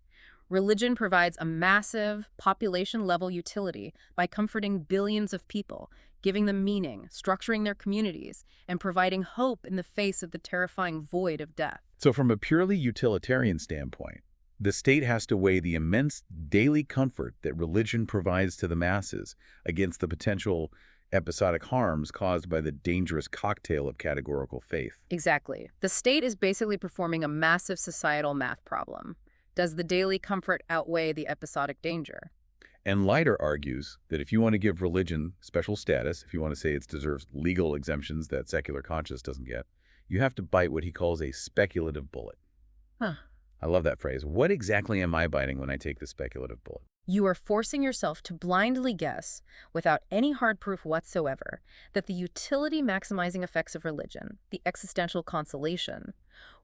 S3: Religion provides a massive, population-level utility by comforting billions of people, giving them meaning, structuring their communities, and providing hope in the face of the terrifying void of death.
S1: So from a purely utilitarian standpoint, the state has to weigh the immense daily comfort that religion provides to the masses against the potential episodic harms caused by the dangerous cocktail of categorical faith.
S3: Exactly. The state is basically performing a massive societal math problem. Does the daily comfort outweigh the episodic danger?
S1: And Leiter argues that if you want to give religion special status, if you want to say it deserves legal exemptions that secular conscience doesn't get, you have to bite what he calls a speculative bullet.
S3: Huh.
S1: I love that phrase. What exactly am I biting when I take the speculative bullet?
S3: You are forcing yourself to blindly guess, without any hard proof whatsoever, that the utility-maximizing effects of religion, the existential consolation,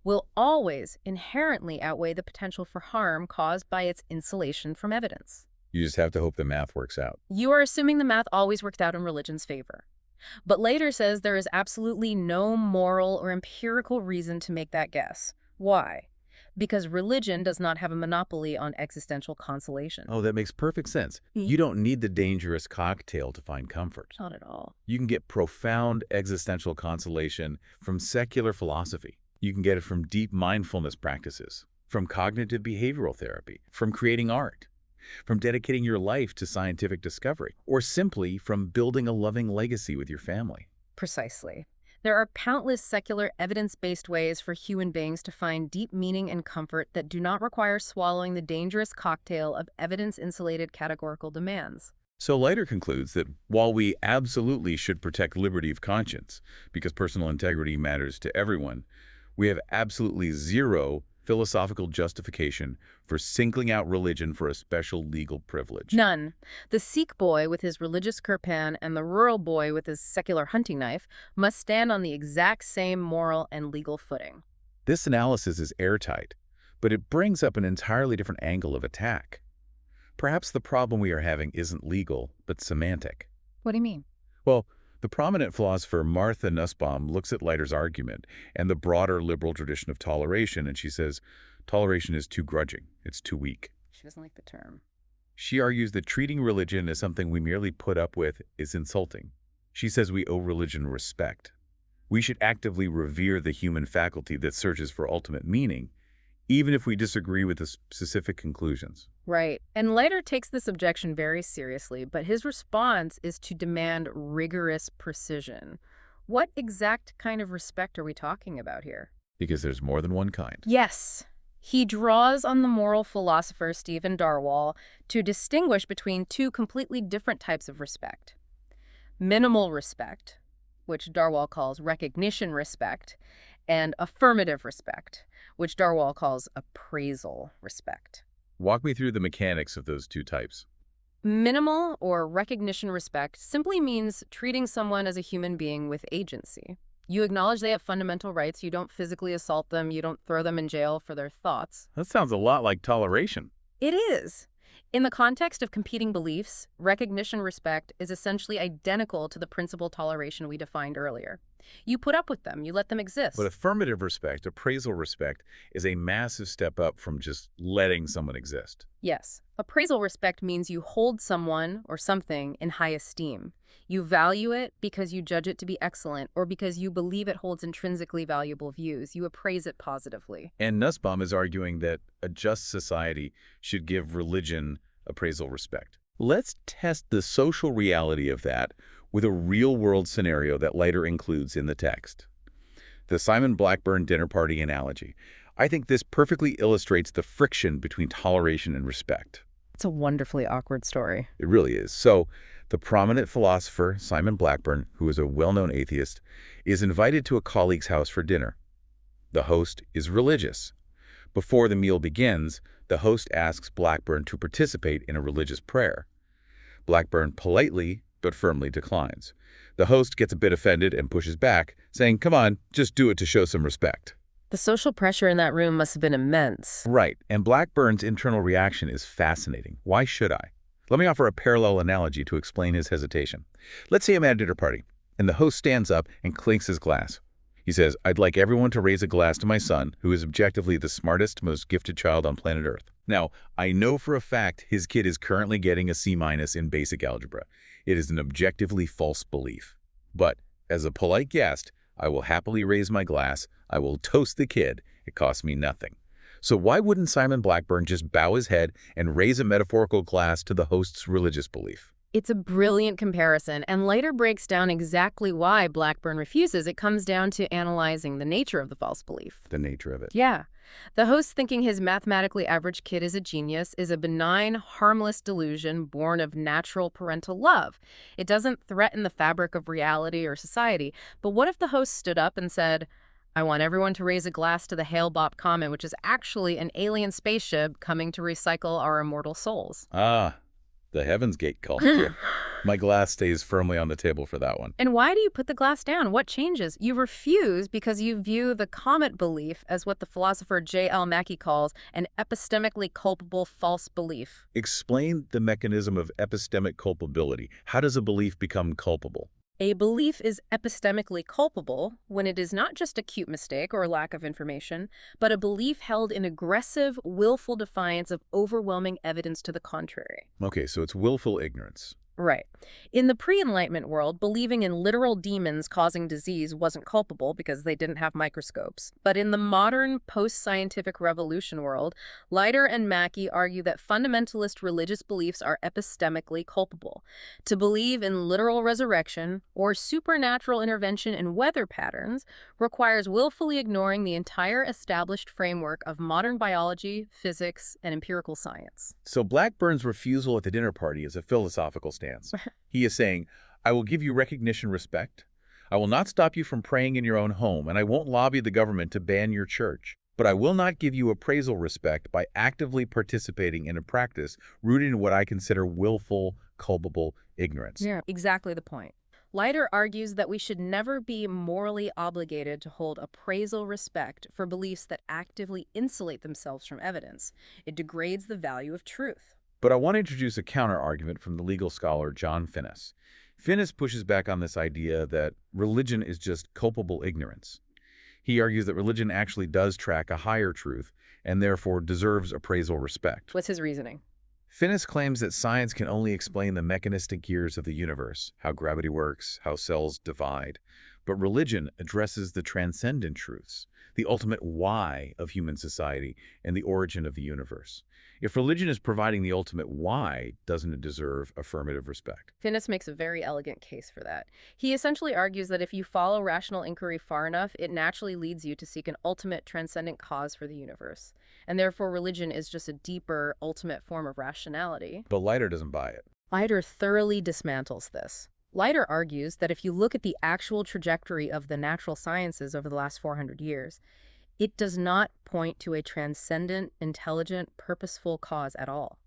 S3: will always inherently outweigh the potential for harm caused by its insulation from evidence.
S1: You just have to hope the math works out.
S3: You are assuming the math always worked out in religion's favor. But Leiter says there is absolutely no moral or empirical reason to make that guess. Why? Because religion does not have a monopoly on existential consolation.
S1: Oh, that makes perfect sense. You don't need the dangerous cocktail to find comfort.
S3: Not at all.
S1: You can get profound existential consolation from secular philosophy. You can get it from deep mindfulness practices, from cognitive behavioral therapy, from creating art, from dedicating your life to scientific discovery, or simply from building a loving legacy with your family.
S3: Precisely. There are countless secular, evidence-based ways for human beings to find deep meaning and comfort that do not require swallowing the dangerous cocktail of evidence-insulated categorical demands.
S1: So Leiter concludes that while we absolutely should protect liberty of conscience, because personal integrity matters to everyone, we have absolutely zero philosophical justification for singling out religion for a special legal privilege.
S3: None. The Sikh boy with his religious kirpan and the rural boy with his secular hunting knife must stand on the exact same moral and legal footing.
S1: This analysis is airtight, but it brings up an entirely different angle of attack. Perhaps the problem we are having isn't legal, but semantic.
S3: What do you mean?
S1: Well, the prominent philosopher Martha Nussbaum looks at Leiter's argument and the broader liberal tradition of toleration, and she says, toleration is too grudging, it's too weak.
S3: She doesn't like the term.
S1: She argues that treating religion as something we merely put up with is insulting. She says we owe religion respect. We should actively revere the human faculty that searches for ultimate meaning, even if we disagree with the specific conclusions.
S3: Right. And Leiter takes this objection very seriously, but his response is to demand rigorous precision. What exact kind of respect are we talking about here?
S1: Because there's more than one kind.
S3: Yes. He draws on the moral philosopher Stephen Darwall to distinguish between two completely different types of respect. Minimal respect, which Darwall calls recognition respect, and affirmative respect, which Darwall calls appraisal respect.
S1: Walk me through the mechanics of those two types.
S3: Minimal or recognition respect simply means treating someone as a human being with agency. You acknowledge they have fundamental rights, you don't physically assault them, you don't throw them in jail for their thoughts.
S1: That sounds a lot like toleration.
S3: It is. In the context of competing beliefs, recognition respect is essentially identical to the principle toleration we defined earlier. You put up with them. You let them
S1: But
S3: exist.
S1: affirmative respect, appraisal respect, is a massive step up from just letting someone exist.
S3: Yes. Appraisal respect means you hold someone or something in high esteem. You value it because you judge it to be excellent or because you believe it holds intrinsically valuable views. You appraise it positively.
S1: And Nussbaum is arguing that a just society should give religion appraisal respect. Let's test the social reality of that with a real-world scenario that Leiter includes in the text. The Simon Blackburn dinner party analogy. I think this perfectly illustrates the friction between toleration and respect.
S3: It's a wonderfully awkward story.
S1: It really is. So, the prominent philosopher, Simon Blackburn, who is a well-known atheist, is invited to a colleague's house for dinner. The host is religious. Before the meal begins, the host asks Blackburn to participate in a religious prayer. Blackburn politely but firmly declines. The host gets a bit offended and pushes back, saying, "Come on, just do it to show some respect."
S3: The social pressure in that room must have been immense.
S1: Right, and Blackburn's internal reaction is fascinating. Why should I? Let me offer a parallel analogy to explain his hesitation. Let's say I'm at a dinner party, and the host stands up and clinks his glass. He says, "I'd like everyone to raise a glass to my son, who is objectively the smartest, most gifted child on planet Earth." Now, I know for a fact his kid is currently getting a C- in basic algebra. It is an objectively false belief. But, as a polite guest, I will happily raise my glass. I will toast the kid. It costs me nothing. So why wouldn't Simon Blackburn just bow his head and raise a metaphorical glass to the host's religious belief?
S3: It's a brilliant comparison, and Leiter breaks down exactly why Blackburn refuses. It comes down to analyzing the nature of the false belief.
S1: The nature of it.
S3: Yeah. The host thinking his mathematically average kid is a genius is a benign, harmless delusion born of natural parental love. It doesn't threaten the fabric of reality or society. But what if the host stood up and said, "I want everyone to raise a glass to the Hale-Bopp comet, which is actually an alien spaceship coming to recycle our immortal souls"?
S1: Ah, the Heaven's Gate call. My glass stays firmly on the table for that one.
S3: And why do you put the glass down? What changes? You refuse because you view the comet belief as what the philosopher J.L. Mackie calls an epistemically culpable false belief.
S1: Explain the mechanism of epistemic culpability. How does a belief become culpable?
S3: A belief is epistemically culpable when it is not just a cute mistake or lack of information, but a belief held in aggressive, willful defiance of overwhelming evidence to the contrary.
S1: Okay, so it's willful ignorance.
S3: Right. In the pre-Enlightenment world, believing in literal demons causing disease wasn't culpable because they didn't have microscopes. But in the modern post-scientific revolution world, Leiter and Mackie argue that fundamentalist religious beliefs are epistemically culpable. To believe in literal resurrection or supernatural intervention in weather patterns requires willfully ignoring the entire established framework of modern biology, physics, and empirical science.
S1: So Blackburn's refusal at the dinner party is a philosophical stance. He is saying, "I will give you recognition, respect. I will not stop you from praying in your own home, and I won't lobby the government to ban your church. But I will not give you appraisal respect by actively participating in a practice rooted in what I consider willful, culpable ignorance."
S3: Yeah, exactly the point. Leiter argues that we should never be morally obligated to hold appraisal respect for beliefs that actively insulate themselves from evidence. It degrades the value of truth.
S1: But I want to introduce a counter-argument from the legal scholar John Finnis. Finnis pushes back on this idea that religion is just culpable ignorance. He argues that religion actually does track a higher truth and therefore deserves appraisal respect.
S3: What's his reasoning?
S1: Finnis claims that science can only explain the mechanistic gears of the universe, how gravity works, how cells divide. But religion addresses the transcendent truths, the ultimate why of human society and the origin of the universe. If religion is providing the ultimate why, doesn't it deserve affirmative respect?
S3: Finnis makes a very elegant case for that. He essentially argues that if you follow rational inquiry far enough, it naturally leads you to seek an ultimate transcendent cause for the universe. And therefore, religion is just a deeper, ultimate form of rationality.
S1: But Leiter doesn't buy it.
S3: Leiter thoroughly dismantles this. Leiter argues that if you look at the actual trajectory of the natural sciences over the last 400 years, it does not point to a transcendent, intelligent, purposeful cause at all.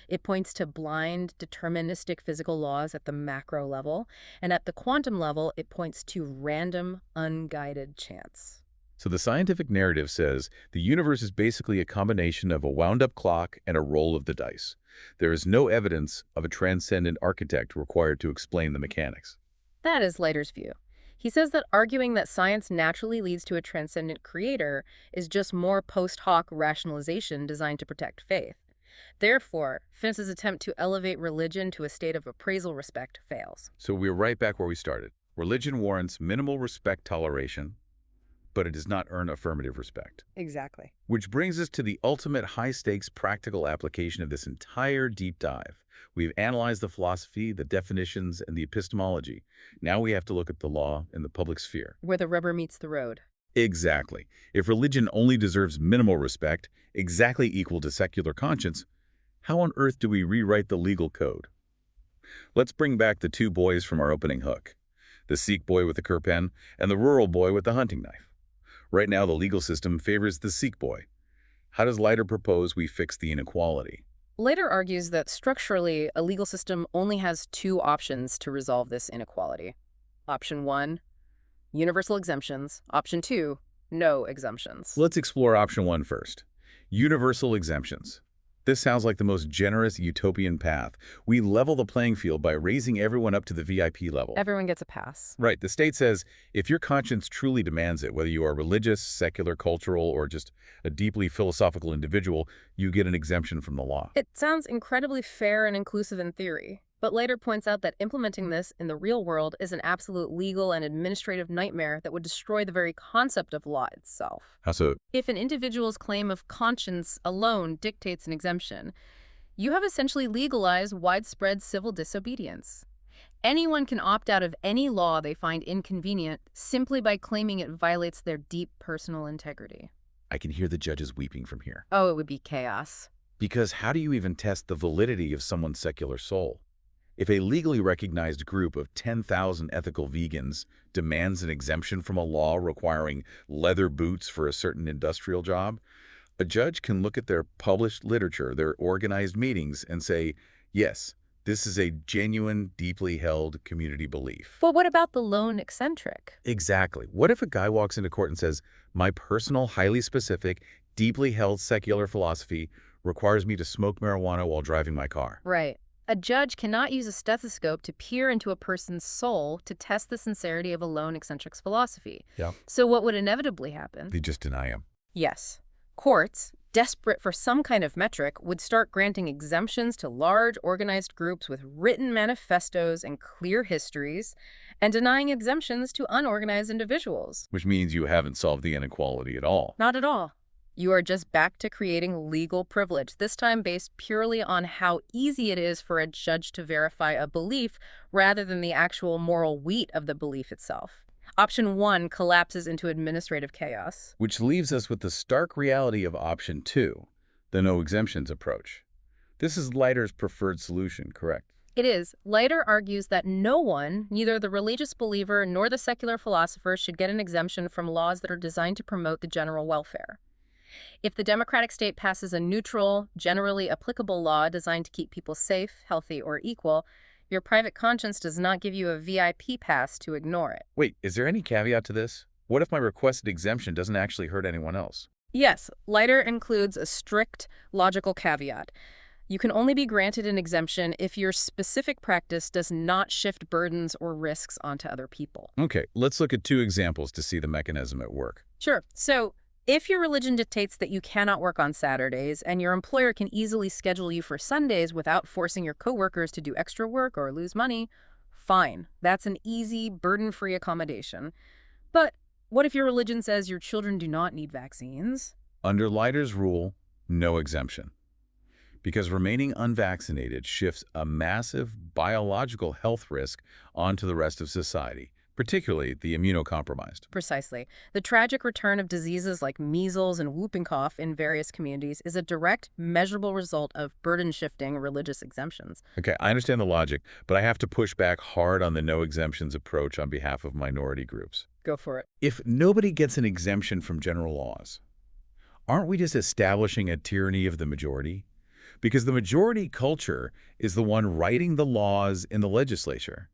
S3: It points to blind, deterministic physical laws at the macro level, and at the quantum level, it points to random, unguided chance.
S1: So the scientific narrative says the universe is basically a combination of a wound-up clock and a roll of the dice. There is no evidence of a transcendent architect required to explain the mechanics.
S3: That is Leiter's view. He says that arguing that science naturally leads to a transcendent creator is just more post hoc rationalization designed to protect faith. Therefore, Finnis's attempt to elevate religion to a state of appraisal respect fails.
S1: So we're right back where we started. Religion warrants minimal respect toleration, but it does not earn affirmative respect.
S3: Exactly.
S1: Which brings us to the ultimate high-stakes practical application of this entire deep dive. We've analyzed the philosophy, the definitions, and the epistemology. Now we have to look at the law and the public sphere.
S3: Where the rubber meets the road.
S1: Exactly. If religion only deserves minimal respect, exactly equal to secular conscience, how on earth do we rewrite the legal code? Let's bring back the two boys from our opening hook. The Sikh boy with the kirpan and the rural boy with the hunting knife. Right now, the legal system favors the Sikh boy. How does Leiter propose we fix the inequality?
S3: Leiter argues that structurally, a legal system only has two options to resolve this inequality. Option 1, universal exemptions. Option 2, no exemptions.
S1: Let's explore option 1 first. Universal exemptions. This sounds like the most generous utopian path. We level the playing field by raising everyone up to the VIP level.
S3: Everyone gets a pass.
S1: Right. The state says if your conscience truly demands it, whether you are religious, secular, cultural, or just a deeply philosophical individual, you get an exemption from the law.
S3: It sounds incredibly fair and inclusive in theory, but Leiter points out that implementing this in the real world is an absolute legal and administrative nightmare that would destroy the very concept of law itself.
S1: How so?
S3: If an individual's claim of conscience alone dictates an exemption, you have essentially legalized widespread civil disobedience. Anyone can opt out of any law they find inconvenient simply by claiming it violates their deep personal integrity.
S1: I can hear the judges weeping from here.
S3: Oh, it would be chaos.
S1: Because how do you even test the validity of someone's secular soul? If a legally recognized group of 10,000 ethical vegans demands an exemption from a law requiring leather boots for a certain industrial job, a judge can look at their published literature, their organized meetings, and say, yes, this is a genuine, deeply held community belief.
S3: But what about the lone eccentric?
S1: Exactly. What if a guy walks into court and says, my personal, highly specific, deeply held secular philosophy requires me to smoke marijuana while driving my car?
S3: Right. A judge cannot use a stethoscope to peer into a person's soul to test the sincerity of a lone eccentric's philosophy.
S1: Yeah.
S3: So what would inevitably happen?
S1: They just deny him.
S3: Yes. Courts, desperate for some kind of metric, would start granting exemptions to large organized groups with written manifestos and clear histories, and denying exemptions to unorganized individuals.
S1: Which means you haven't solved the inequality at all.
S3: Not at all. You are just back to creating legal privilege, this time based purely on how easy it is for a judge to verify a belief rather than the actual moral weight of the belief itself. Option 1 collapses into administrative chaos.
S1: Which leaves us with the stark reality of option 2, the no exemptions approach. This is Leiter's preferred solution, correct?
S3: It is. Leiter argues that no one, neither the religious believer nor the secular philosopher, should get an exemption from laws that are designed to promote the general welfare. If the democratic state passes a neutral, generally applicable law designed to keep people safe, healthy, or equal, your private conscience does not give you a VIP pass to ignore it.
S1: Wait, is there any caveat to this? What if my requested exemption doesn't actually hurt anyone else?
S3: Yes, Leiter includes a strict, logical caveat. You can only be granted an exemption if your specific practice does not shift burdens or risks onto other people.
S1: Okay, let's look at 2 examples to see the mechanism at work.
S3: Sure. So, if your religion dictates that you cannot work on Saturdays and your employer can easily schedule you for Sundays without forcing your coworkers to do extra work or lose money, fine. That's an easy, burden-free accommodation. But what if your religion says your children do not need vaccines?
S1: Under Leiter's rule, no exemption. Because remaining unvaccinated shifts a massive biological health risk onto the rest of society, particularly the immunocompromised.
S3: Precisely. The tragic return of diseases like measles and whooping cough in various communities is a direct, measurable result of burden-shifting religious exemptions.
S1: Okay, I understand the logic, but I have to push back hard on the no exemptions approach on behalf of minority groups.
S3: Go for it.
S1: If nobody gets an exemption from general laws, aren't we just establishing a tyranny of the majority? Because the majority culture is the one writing the laws in the legislature.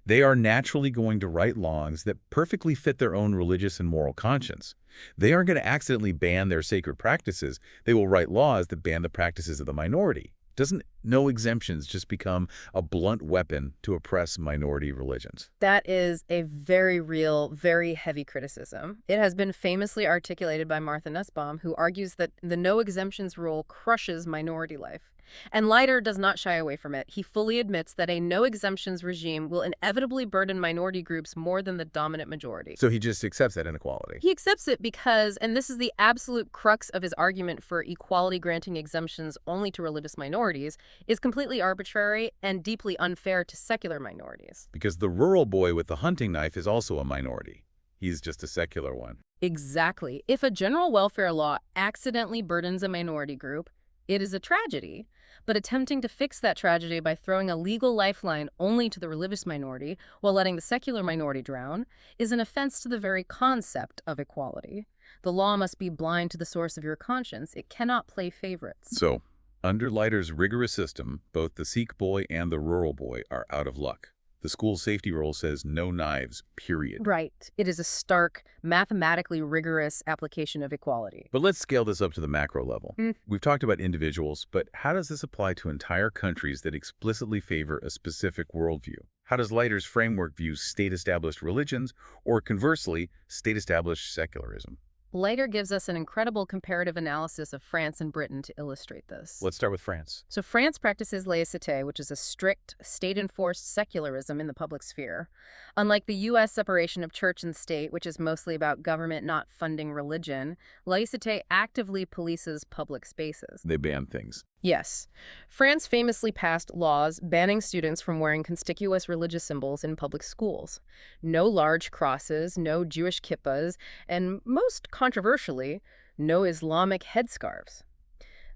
S1: They are naturally going to write laws that perfectly fit their own religious and moral conscience. They aren't going to accidentally ban their sacred practices. They will write laws that ban the practices of the minority. Doesn't no exemptions just become a blunt weapon to oppress minority religions?
S3: That is a very real, very heavy criticism. It has been famously articulated by Martha Nussbaum, who argues that the no exemptions rule crushes minority life. And Leiter does not shy away from it. He fully admits that a no exemptions regime will inevitably burden minority groups more than the dominant majority.
S1: So he just accepts that inequality.
S3: He accepts it because, and this is the absolute crux of his argument for equality granting exemptions only to religious minorities, is completely arbitrary and deeply unfair to secular minorities.
S1: Because the rural boy with the hunting knife is also a minority. He's just a secular one.
S3: Exactly. If a general welfare law accidentally burdens a minority group, it is a tragedy. But attempting to fix that tragedy by throwing a legal lifeline only to the religious minority while letting the secular minority drown is an offense to the very concept of equality. The law must be blind to the source of your conscience. It cannot play favorites.
S1: So, under Leiter's rigorous system, both the Sikh boy and the rural boy are out of luck. The school safety rule says no knives, period.
S3: Right. It is a stark, mathematically rigorous application of equality.
S1: But let's scale this up to the macro level. We've talked about individuals, but how does this apply to entire countries that explicitly favor a specific worldview? How does Leiter's framework view state-established religions, or conversely, state-established secularism?
S3: Leiter gives us an incredible comparative analysis of France and Britain to illustrate this.
S1: Let's start with France.
S3: So France practices laïcité, which is a strict, state-enforced secularism in the public sphere. Unlike the U.S. separation of church and state, which is mostly about government not funding religion, laïcité actively polices public spaces.
S1: They ban things.
S3: Yes. France famously passed laws banning students from wearing conspicuous religious symbols in public schools. No large crosses, no Jewish kippahs, and most controversially, no Islamic headscarves.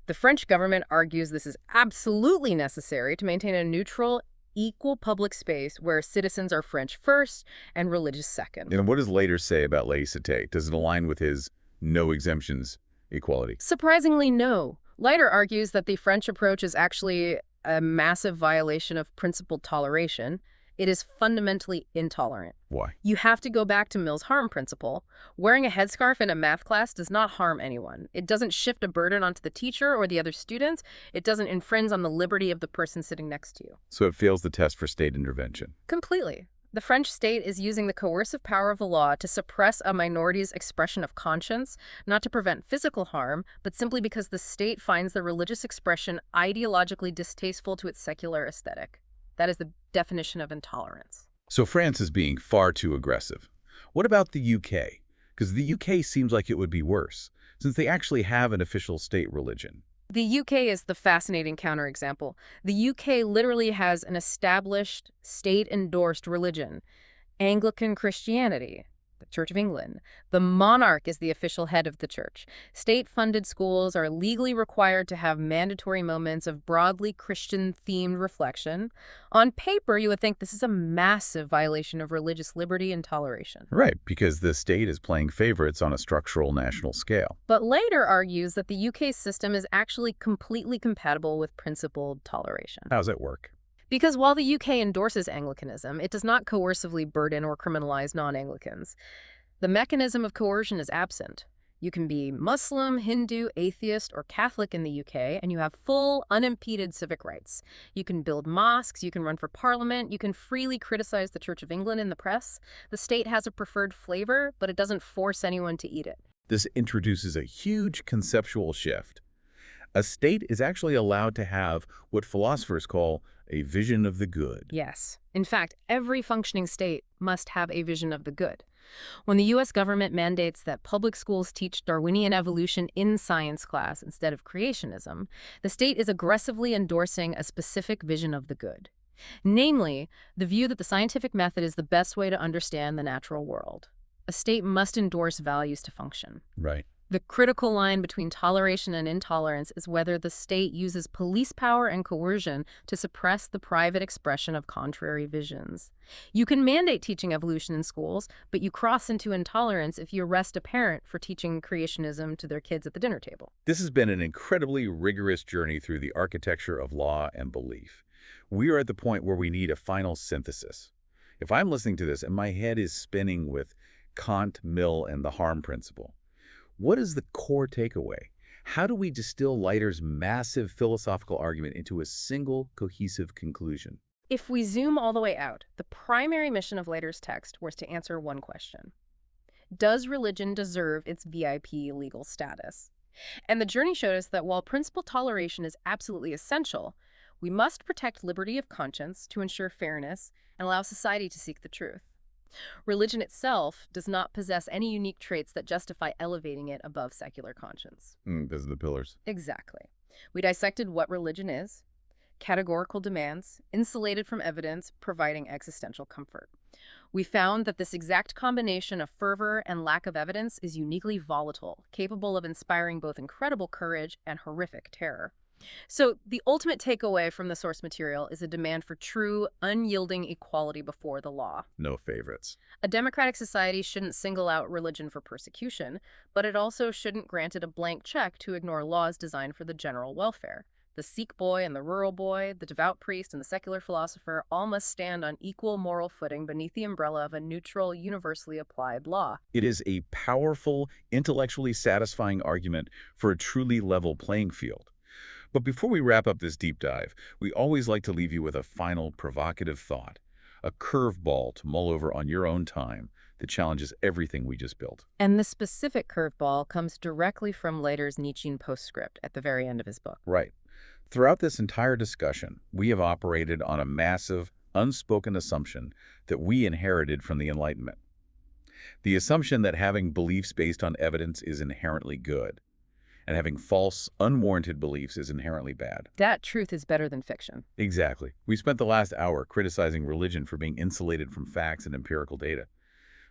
S3: The French government argues this is absolutely necessary to maintain a neutral, equal public space where citizens are French first and religious second.
S1: And what does Leiter say about laïcité? Does it align with his no exemptions equality?
S3: Surprisingly, no. Leiter argues that the French approach is actually a massive violation of principled toleration. It is fundamentally intolerant.
S1: Why?
S3: You have to go back to Mill's harm principle. Wearing a headscarf in a math class does not harm anyone. It doesn't shift a burden onto the teacher or the other students. It doesn't infringe on the liberty of the person sitting next to you.
S1: So it fails the test for state intervention.
S3: Completely. The French state is using the coercive power of the law to suppress a minority's expression of conscience, not to prevent physical harm, but simply because the state finds the religious expression ideologically distasteful to its secular aesthetic. That is the definition of intolerance.
S1: So France is being far too aggressive. What about the UK? Because the UK seems like it would be worse, since they actually have an official state religion.
S3: The UK is the fascinating counterexample. The UK literally has an established, state-endorsed religion, Anglican Christianity, the Church of England. The monarch is the official head of the church. State-funded schools are legally required to have mandatory moments of broadly Christian-themed reflection. On paper, you would think this is a massive violation of religious liberty and toleration.
S1: Right, because the state is playing favorites on a structural national scale.
S3: But Leiter argues that the UK system is actually completely compatible with principled toleration.
S1: How does it work?
S3: Because while the UK endorses Anglicanism, it does not coercively burden or criminalize non-Anglicans. The mechanism of coercion is absent. You can be Muslim, Hindu, atheist, or Catholic in the UK, and you have full, unimpeded civic rights. You can build mosques, you can run for parliament, you can freely criticize the Church of England in the press. The state has a preferred flavor, but it doesn't force anyone to eat it.
S1: This introduces a huge conceptual shift. A state is actually allowed to have what philosophers call a vision of the good.
S3: Yes. In fact, every functioning state must have a vision of the good. When the U.S. government mandates that public schools teach Darwinian evolution in science class instead of creationism, the state is aggressively endorsing a specific vision of the good. Namely, the view that the scientific method is the best way to understand the natural world. A state must endorse values to function.
S1: Right.
S3: The critical line between toleration and intolerance is whether the state uses police power and coercion to suppress the private expression of contrary visions. You can mandate teaching evolution in schools, but you cross into intolerance if you arrest a parent for teaching creationism to their kids at the dinner table.
S1: This has been an incredibly rigorous journey through the architecture of law and belief. We are at the point where we need a final synthesis. If I'm listening to this and my head is spinning with Kant, Mill, and the harm principle, what is the core takeaway? How do we distill Leiter's massive philosophical argument into a single, cohesive conclusion?
S3: If we zoom all the way out, the primary mission of Leiter's text was to answer one question. Does religion deserve its VIP legal status? And the journey showed us that while principal toleration is absolutely essential, we must protect liberty of conscience to ensure fairness and allow society to seek the truth. Religion itself does not possess any unique traits that justify elevating it above secular conscience.
S1: Those are the pillars.
S3: Exactly. We dissected what religion is, categorical demands, insulated from evidence, providing existential comfort. We found that this exact combination of fervor and lack of evidence is uniquely volatile, capable of inspiring both incredible courage and horrific terror. So the ultimate takeaway from the source material is a demand for true, unyielding equality before the law.
S1: No favorites.
S3: A democratic society shouldn't single out religion for persecution, but it also shouldn't grant it a blank check to ignore laws designed for the general welfare. The Sikh boy and the rural boy, the devout priest and the secular philosopher all must stand on equal moral footing beneath the umbrella of a neutral, universally applied law.
S1: It is a powerful, intellectually satisfying argument for a truly level playing field. But before we wrap up this deep dive, we always like to leave you with a final provocative thought, a curveball to mull over on your own time that challenges everything we just built.
S3: And the specific curveball comes directly from Leiter's Nietzschean postscript at the very end of his book.
S1: Right. Throughout this entire discussion, we have operated on a massive, unspoken assumption that we inherited from the Enlightenment. The assumption that having beliefs based on evidence is inherently good, and having false, unwarranted beliefs is inherently bad.
S3: That truth is better than fiction.
S1: Exactly. We spent the last hour criticizing religion for being insulated from facts and empirical data.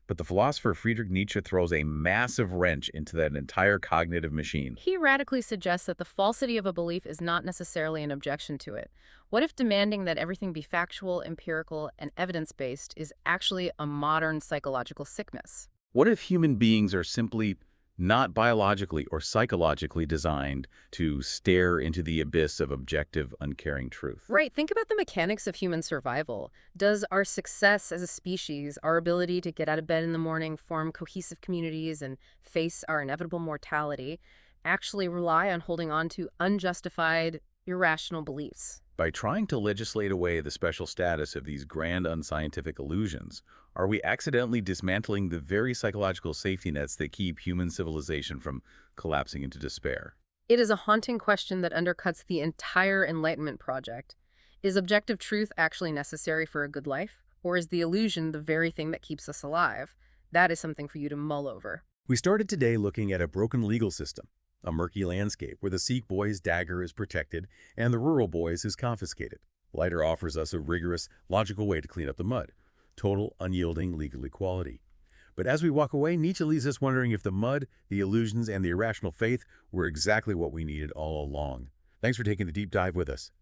S1: But the philosopher Friedrich Nietzsche throws a massive wrench into that entire cognitive machine.
S3: He radically suggests that the falsity of a belief is not necessarily an objection to it. What if demanding that everything be factual, empirical, and evidence-based is actually a modern psychological sickness?
S1: What if human beings are simply not biologically or psychologically designed to stare into the abyss of objective, uncaring truth?
S3: Right. Think about the mechanics of human survival. Does our success as a species, our ability to get out of bed in the morning, form cohesive communities, and face our inevitable mortality, actually rely on holding on to unjustified, irrational beliefs?
S1: By trying to legislate away the special status of these grand unscientific illusions, are we accidentally dismantling the very psychological safety nets that keep human civilization from collapsing into despair?
S3: It is a haunting question that undercuts the entire Enlightenment project. Is objective truth actually necessary for a good life? Or is the illusion the very thing that keeps us alive? That is something for you to mull over.
S2: We started today looking at a broken legal system, a murky landscape where the Sikh boy's dagger is protected and the rural boy's is confiscated. Leiter offers us a rigorous, logical way to clean up the mud, total, unyielding legal equality. But as we walk away, Nietzsche leaves us wondering if the mud, the illusions, and the irrational faith were exactly what we needed all along. Thanks for taking the deep dive with us.